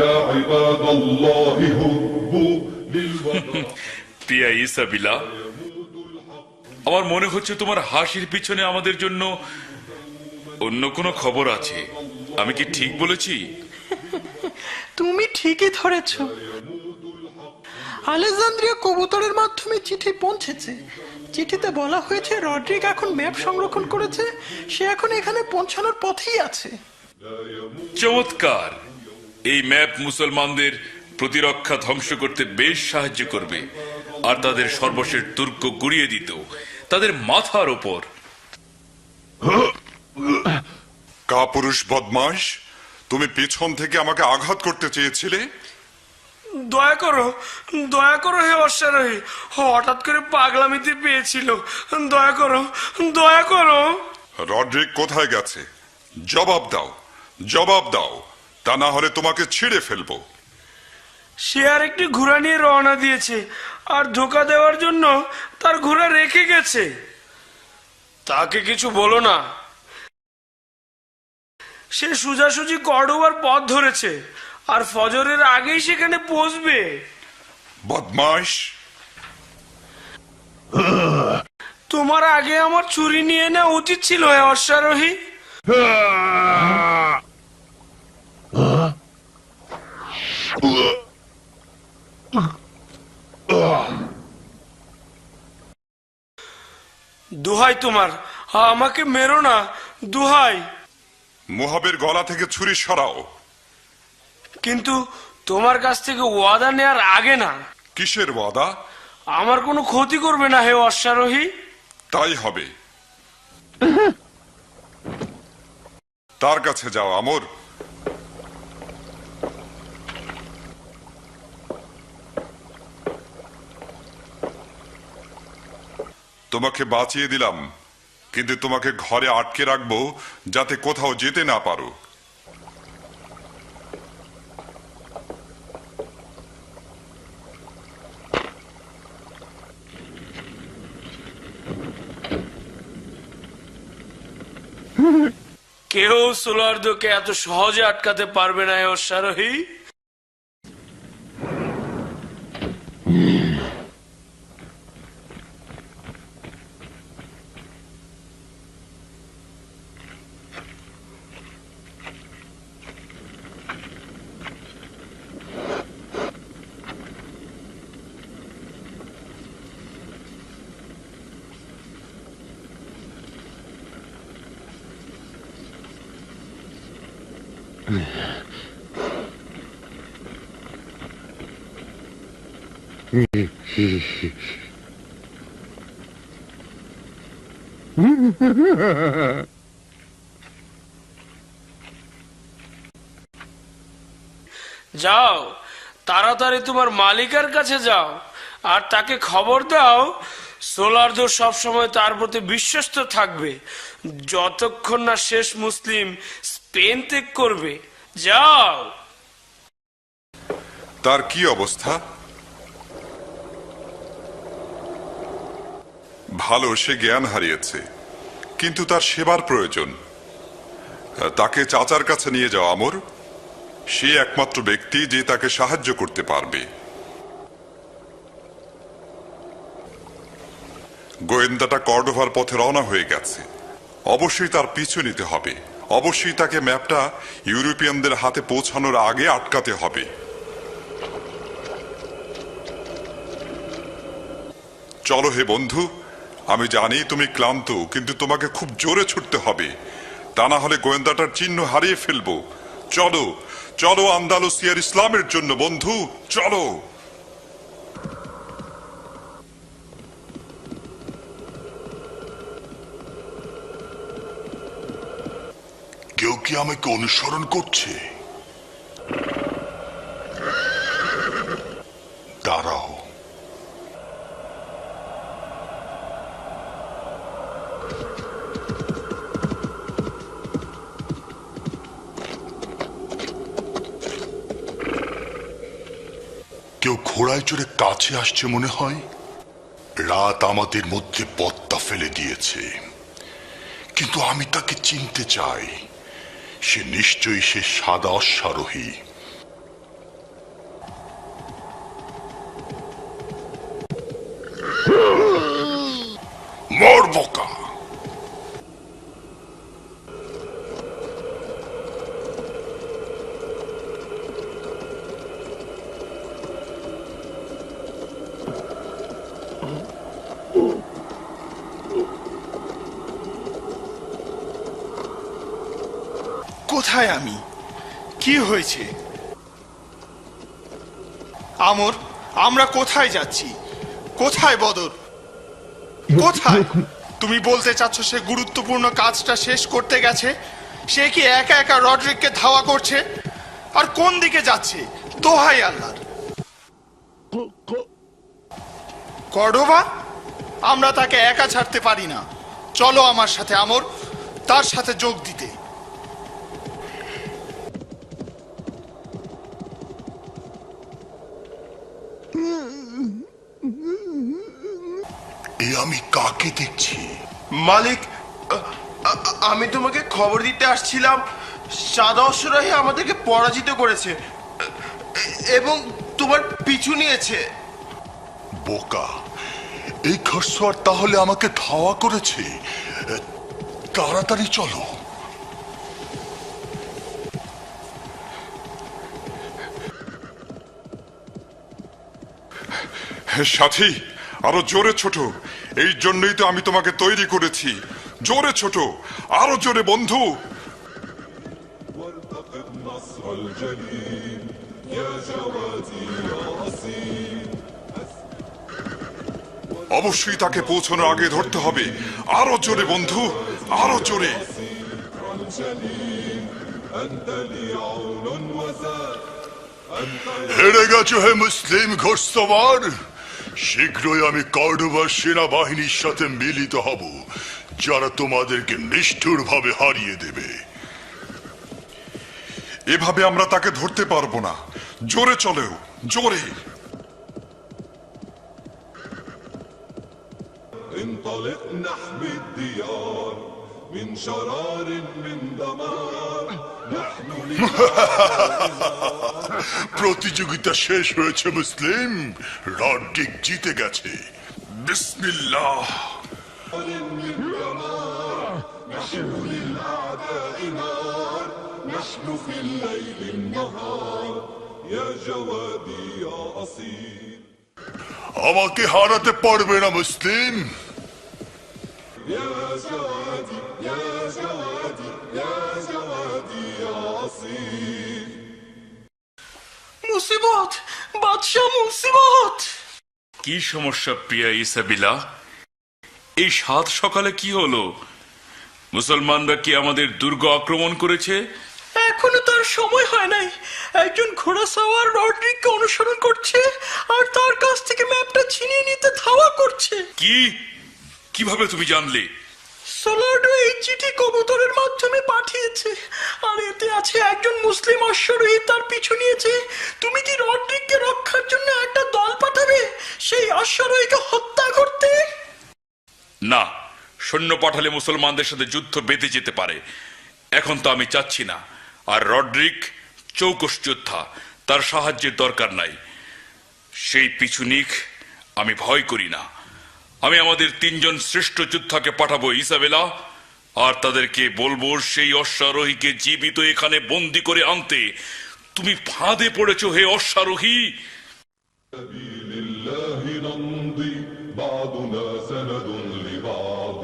يا عباد الله هبوا للوطن প্রিয়া ইসাবিলা, আমার মনে হচ্ছে তোমার হাসির পিছনে আমাদের জন্য অন্য কোনো খবর আছে। আমি কি ঠিক বলেছি? তুমি ঠিকই ধরেছ। আলেকজান্দ্রিয়া কবুতরের মাধ্যমে চিঠি পৌঁছেছে। চিঠিতে বলা হয়েছে রড্রিক এখন ম্যাপ সংরক্ষণ করেছে, সে এখন এখানে পৌঁছানোর পথেই আছে। চমৎকার। এই ম্যাপ মুসলমানদের প্রতিরক্ষা ধ্বংস করতে বেশ সাহায্য করবে, আর তাদের সর্বশেষ দুর্গ গুড়িয়ে দিত তাদের মাথার ওপর। কাপুরুষ বদমাইশ, তুমি পিছন থেকে আমাকে আঘাত করতে চেয়েছিলে। দয়া করো হে অশ্বারোহী, হঠাৎ করে পাগলামিতে পেয়েছিল। দয়া করো, দয়া করো। রড্রিক কোথায় গেছে? জবাব দাও, জবাব দাও, তা না হলে তোমাকে ছিঁড়ে ফেলবো। সে আর একটি ঘোড়া নিয়ে রওনা দিয়েছে, আর ধোকা দেওয়ার জন্য তার ঘোড়া রেখে গেছে। তাকে কিছু বলো না। সে সোজাসুজি কর্ডোবার পথ ধরেছে, আর ফজরের আগেই সেখানে পৌঁছবে। বদমাইশ, তোমার আগে আমার ছুরি নিয়ে নেওয়া উচিত ছিল হে অশ্বারোহী। তোমার, আমাকে মেরো না, দুহাই। মুহাবের গলা থেকে ছুরি সরাও। কিন্তু তোমার কাছ থেকে ওয়াদা নেয়ার আগে না। কিসের ওয়াদা? আমার কোনো ক্ষতি করবে না হে অশ্বারোহী। তাই হবে। তার কাছে যাও আমর। তোমাকে বাঁচিয়ে দিলাম, কিন্তু তোমাকে ঘরে আটকে রাখবো যাতে কোথাও যেতে না পারো। কেউ সোলার্দোকে এত সহজে আটকাতে পারবে না হে অশ্বারোহী। যাও, তাড়াতাড়ি তোমার মালিকের কাছে যাও আর তাকে খবর দাও সোলার্দো সবসময় তার প্রতি বিশ্বস্ত থাকবে যতক্ষণ না শেষ মুসলিম স্পেন ত্যাগ করবে। যাও। তার কি অবস্থা? ভালো, সে জ্ঞান হারিয়েছে, কিন্তু তার সেবার প্রয়োজন। তাকে চাচার কাছে নিয়ে যাও আমর। সে একমাত্র ব্যক্তি যে তাকে সাহায্য করতে পারবে। গোয়েন্দাটা কর্ডোভার পথে রওনা হয়ে গেছে। অবশ্যই তার পিছু নিতে হবে। অবশ্যই তাকে ম্যাপটা ইউরোপিয়ানদের হাতে পৌঁছানোর আগে আটকাতে হবে। চলো হে বন্ধু, আমি জানি তুমি ক্লান্ত, কিন্তু তোমাকে খুব জোরে ছুটতে হবে, তা না হলে গোয়েন্দাটার চিহ্ন হারিয়ে ফেলবো। চলো চলো আন্দালুসিয়ার ইসলামের জন্য বন্ধু, চলো। কেউ কি আমাকে অনুসরণ করছে? দাঁড়াও। কেউ ঘোড়ায় চড়ে কাছে আসছে মনে হয়। রাত আমাদের মধ্যে পদ্মা ফেলে দিয়েছে, কিন্তু আমি তাকে চিনতে চাই। সে নিশ্চয়ই সে সাদা অশ্বারোহী। মর বোকা! কোথায় আমি? কি হয়েছে? আমর, আমরা কোথায় যাচ্ছি? কোথায় বদর? কোথায়? তুমি বলতে চাচ্ছ সে গুরুত্বপূর্ণ কাজটা শেষ করতে গেছে? সে কি একা একা রডরিককে ধাওয়া করছে? আর কোন দিকে যাচ্ছে? দোহাই আল্লাহর! কর্ডোভা? আমরা তাকে একা ছাড়তে পারি না। চলো আমার সাথে আমর, তার সাথে যোগ দিতে। এ আমি কাকে দেখছি? মালিক, আমি তোমাকে খবর দিতে আসছিলাম। সাদা অশ্বারোহী আমাদেরকে পরাজিত করেছে এবং তোমার পিছু নিয়েছে। বোকা! এই খরসোয়ার তাহলে আমাকে ধাওয়া করেছে। তাড়াতাড়ি চলো। সাথী, আরো জোরে ছোট। এই জন্যই তো আমি তোমাকে তৈরি করেছি। জোরে ছোট, আরো জোরে বন্ধু। وارتقب نصر الجليل يا جوادي يا أصيل অবশ্যই তাকে পৌঁছানোর আগে ধরতে হবে। আরো জোরে বন্ধু, আরো জোরে। الجليل أنت لي عون وزاد হেরে গেছো হে মুসলিম ঘোড়সওয়ার। শীঘ্রই আমি কর্ডোবার সেনাবাহিনীর সাথে মিলিত হব, যারা তোমাদেরকে নিষ্ঠুরভাবে হারিয়ে দেবে। এভাবে আমরা তাকে ধরতে পারবো না। জোরে চলেও, জোরে। انطلق نحمي الديار من شرار من دمار نحن প্রতিযোগিতা শেষ হয়েছে মুসলিম। রড্রিক জিতে গেছে। বিসমিল্লাহ। من دمار نحن للأعداء نار نحن في الليل النهار يا جوادي يا أصيل আমাকে হারাতে পারবে না মুসলিম। يا جوادي يا جوادي يا جوادي يا أصيل মুসিবত, বাদশাহ মুসিবত। কি সমস্যা প্রিয়া ইসাবিলা? এই সাত সকালে কি হলো? মুসলমানরা কি আমাদের দুর্গ আক্রমণ করেছে? এখনো তার সময় হয় নাই। একজন ঘোড়া সাওয়ার রড্রিককে অনুসরণ করছে আর তার কাছ থেকে ম্যাপটা ছিনিয়ে নিতে ধাওয়া করছে। কি? কিভাবে তুমি জানলে? সোলার্ডো এই চিঠি কবুতরের মাধ্যমে পাঠিয়েছে, আর এতে আছে একজন মুসলিম অশ্বারোহী তার পিছু নিয়েছে। তুমি কি রড্রিককে রক্ষার জন্য একটা দল পাঠাবে সেই অশ্বারোহীকে হত্যা করতে? না, সৈন্য পাঠালে মুসলমানদের সাথে যুদ্ধ বেঁধে যেতে পারে। এখন তো আমি চাচ্ছি না। আর রড্রিক চৌকস যোদ্ধা, তার সাহায্যের দরকার নাই। সেই পিছুনিক আমি ভয় করি না। আমি আমাদের 3 জন শ্রেষ্ঠ যোদ্ধাকে পাঠাবো ইসাবেলা, আর তাদেরকে বলবো সেই অশ্বারোহীকে জীবিত এখানে বন্দি করে আনতে। তুমি ফাঁদে পড়েছো হে অশ্বারোহী। سبيل الله نمضي بعضنا سند لبعض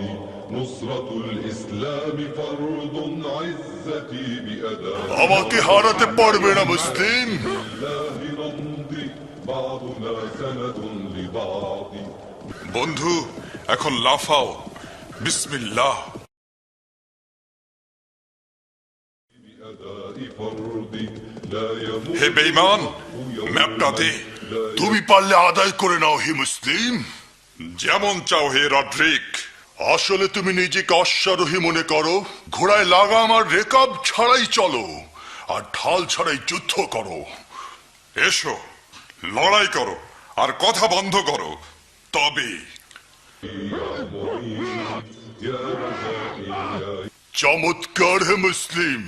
نصرة الإسلام فرض عزتي بأداء আমাকে হারাতে পারবে না মুসলিম। الله نمضي بعضنا سند لبعض বন্ধু, এখন লাফাও। বিসমিল্লাহ। بأداء فرض لا يموت হে বেঈমান, ম্যাপটা দে। তুমি পারলে আদায় করে নাও হে মুসলিম। যেমন চাও হে রড্রিক। আসলে তুমি নিজেকে অশ্বারোহী মনে করো? ঘোড়ায় লাগাম আর রেকাব ছাড়াই চলো, আর ঢাল ছাড়াই যুদ্ধ করো। এসো, লড়াই করো আর কথা বন্ধ করো। তবে চমৎকার হে মুসলিম,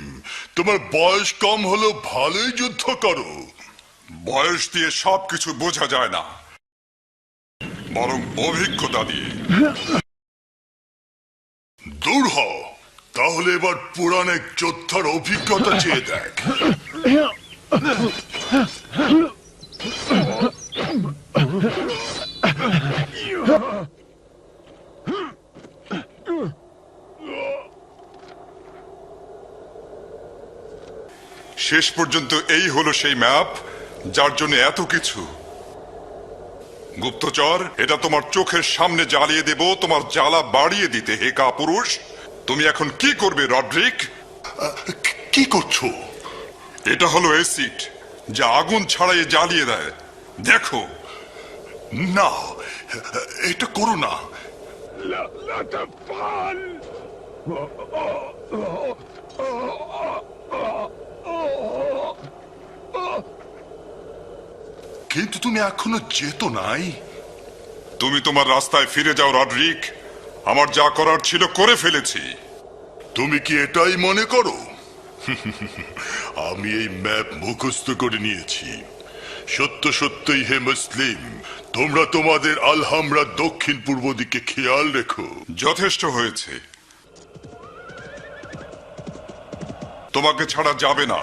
তোমার বয়স কম হলো, ভালোই যুদ্ধ করো। বয়স দিয়ে সবকিছু বোঝা যায় না, বরং অভিজ্ঞতা দিয়ে। দূর হও, তাহলে এবার পুরান এক যোদ্ধার অভিজ্ঞতা চেয়ে দেখ। শেষ পর্যন্ত এই হলো সেই ম্যাপ যার জন্য এত কিছু। গুপ্তচর, এটা তোমার চোখের সামনে জ্বালিয়ে দেব, তোমার জ্বালা বাড়িয়ে দিতে। হে কাপুরুষ, তুমি এখন কি করবে রড্রিক? কি করছো? এটা হলো অ্যাসিড, যা আগুন ছাড়াই জ্বালিয়ে দেয়। দেখো। না, এটা করো না। কিন্তু তুমি এখনো যেতো নাই। তুমি তোমার রাস্তায় ফিরে যাও রড্রিক। আমার যা করার ছিল করে ফেলেছি। তুমি কি এটাই মনে করো? আমি এই ম্যাপ মুখস্থ করে নিয়েছি। সত্য সত্যই হে মুসলিম, তোমরা তোমাদের আলহামরা দক্ষিণ পূর্ব দিকে খেয়াল রেখো। যথেষ্ট হয়েছে, তোমাকে ছাড়া যাবে না।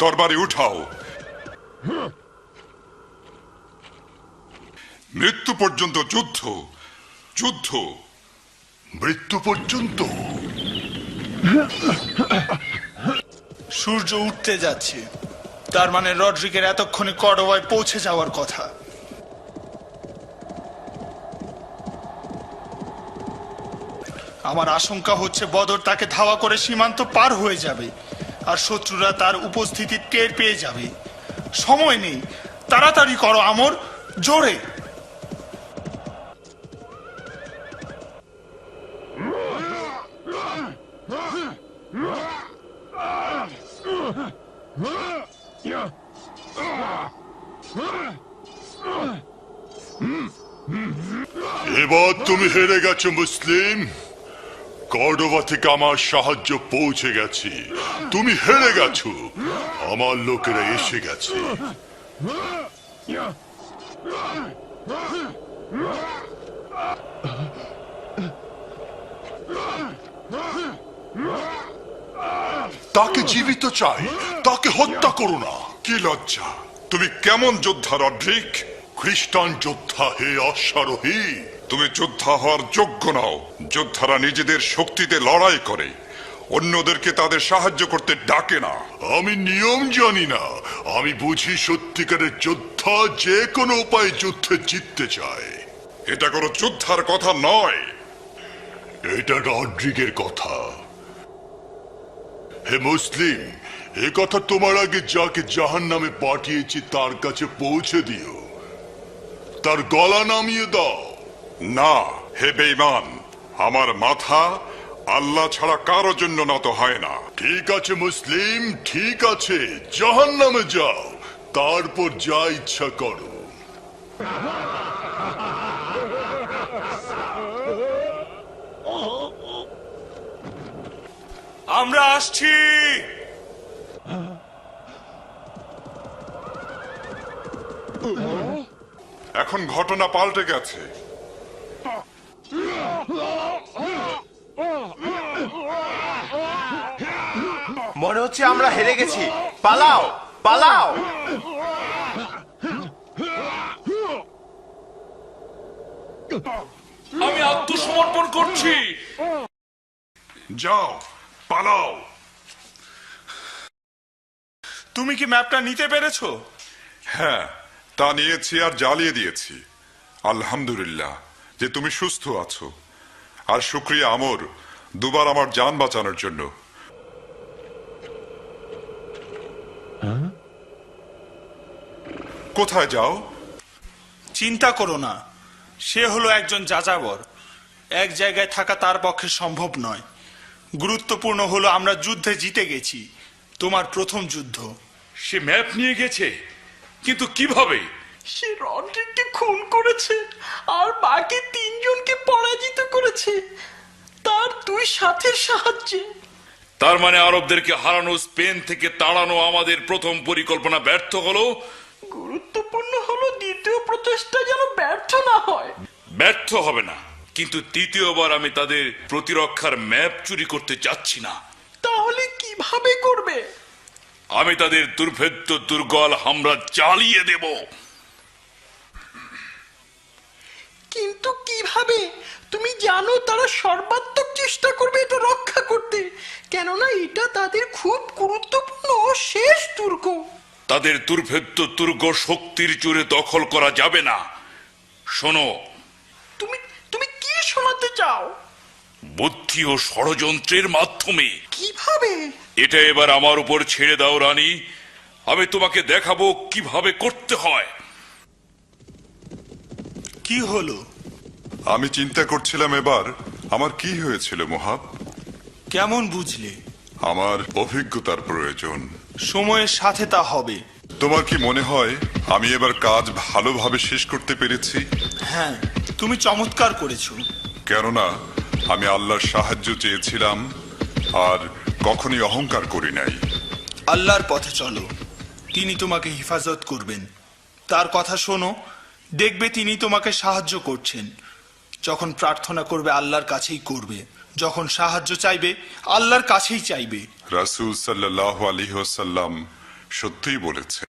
তরবারি উঠাও। মৃত্যু পর্যন্ত যুদ্ধ, যুদ্ধ। মৃত্যু পর্যন্ত? সূর্য উঠতে যাচ্ছে, তার মানে রড্রিগের এতক্ষণে কর্ডোবায় পৌঁছে যাওয়ার কথা। আমার আশঙ্কা হচ্ছে বদর তাকে ধাওয়া করে সীমান্ত পার হয়ে যাবে, আর শত্রুরা তার উপস্থিতি টের পেয়ে যাবে। সময় নেই, তাড়াতাড়ি করো আমর, জোরে। এবার তুমি হেরে গেছো মুসলিম। কর্ডোবা থেকে আমার সাহায্য পৌঁছে গেছে। তুমি হেরে গেছো, আমার লোকেরা এসে গেছে। তাকে জীবিত চাই, তাকে হত্যা করো না। কি লজ্জা! তুমি কেমন যোদ্ধা রড্রিক? খ্রিস্টান যোদ্ধা হে অশ্বারোহী। তুমি যোদ্ধা হওয়ার যোগ্য নও। যোদ্ধারা নিজেদের শক্তিতে লড়াই করে, অন্যদেরকে তাদের সাহায্য করতে ডাকে না। আমি নিয়ম জানি না, আমি বুঝি সত্যিকারের যোদ্ধা যে কোনো উপায়ে যুদ্ধে জিততে চায়। এটা কোনো যোদ্ধার কথা নয়, এটা রড্রিগের কথা। হে মুসলিম, এ কথা তোমার আগে যাকে জাহান্নামে পাঠিয়েছি তার কাছে পৌঁছে দিও, তার গলা নামিয়ে দাও। না হে বেঈমান, আমার মাথা আল্লাহ ছাড়া কারো জন্য নত হয় না। ঠিক আছে মুসলিম, ঠিক আছে, জাহান্নামে যাও, তারপর যা ইচ্ছা করো। আমরা আসছি। এখন ঘটনা পাল্টে গেছে। মনে হচ্ছে আমরা হেরে গেছি। পালাও, পালাও। আমি আত্মসমর্পণ করছি। যাও, পালাও। তুমি কি ম্যাপটা নিতে পেরেছো? হ্যাঁ, তা নিয়েছি আর জ্বালিয়ে দিয়েছি। আলহামদুলিল্লাহ যে তুমি সুস্থ আছো, আর শুকরিয়া আমর দুবার আমার জান বাঁচানোর জন্য। কোথায় যাও? চিন্তা করো না, সে হলো একজন যাযাবর। এক জায়গায় থাকা তার পক্ষে সম্ভব নয়। গুরুত্বপূর্ণ হলো আমরা যুদ্ধে জিতে গেছি, তোমার প্রথম যুদ্ধ। সে ম্যাপ নিয়ে গেছে, কিন্তু কিভাবে? সে রড্রিককে খুন করেছে আর বাকি তিনজনকে পরাজিত করেছে তার দুই সাথের সাহায্যে। তার মানে আরবদেরকে হারানো, স্পেন থেকে তাড়ানো আমাদের প্রথম পরিকল্পনা ব্যর্থ হলো। গুরুত্বপূর্ণ হলো দ্বিতীয় প্রচেষ্টা যেন ব্যর্থ না হয়। ব্যর্থ হবে না, কিন্তু তৃতীয়বার আমি তাদের প্রতিরক্ষার ম্যাপ চুরি করতে চাচ্ছি না। তাহলে কিভাবে করবে? আমি তাদের দুর্ভেদ্য দুর্গল হামলা চালিয়ে দেব। কিন্তু কিভাবে? তুমি জানো তারা সর্বাত্মক চেষ্টা করবে এটা রক্ষা করতে, কেননা এটা তাদের খুব গুরুত্বপূর্ণ শেষ দুর্গ। তাদের দুর্ভেদ্য দুর্গ শক্তির জোরে দখল করা যাবে না। শোনো, তুমি তুমি কি শোনাতে চাও? বুদ্ধি ও ষড়যন্ত্রের মাধ্যমে। কিভাবে? এটা এবার আমার উপর ছেড়ে দাও রানী, আমি তোমাকে দেখাবো কিভাবে করতে হয়। কি হলো? আমি চিন্তা করছিলাম এবার আমার কি হয়েছিল মোহাব। কেমন বুঝলে? আমার অভিজ্ঞতার প্রয়োজন। সময়ের সাথে তা হবে। তোমার কি মনে হয় আমি এবার কাজ ভালোভাবে শেষ করতে পেরেছি? হ্যাঁ, তুমি চমৎকার করেছো। কেননা আমি আল্লাহর সাহায্য চেয়েছিলাম আর কখনই অহংকার করি নাই। আল্লাহর পথে চলো, তিনি তোমাকে হেফাজত করবেন। তার কথা শোনো, দেখবে তিনি তোমাকে সাহায্য করছেন। যখন প্রার্থনা করবে আল্লাহর কাছেই করবে, যখন সাহায্য চাইবে আল্লাহর কাছেই চাইবে। রাসূল সাল্লাল্লাহু আলাইহি ওয়াসাল্লাম সত্যিই বলেছে।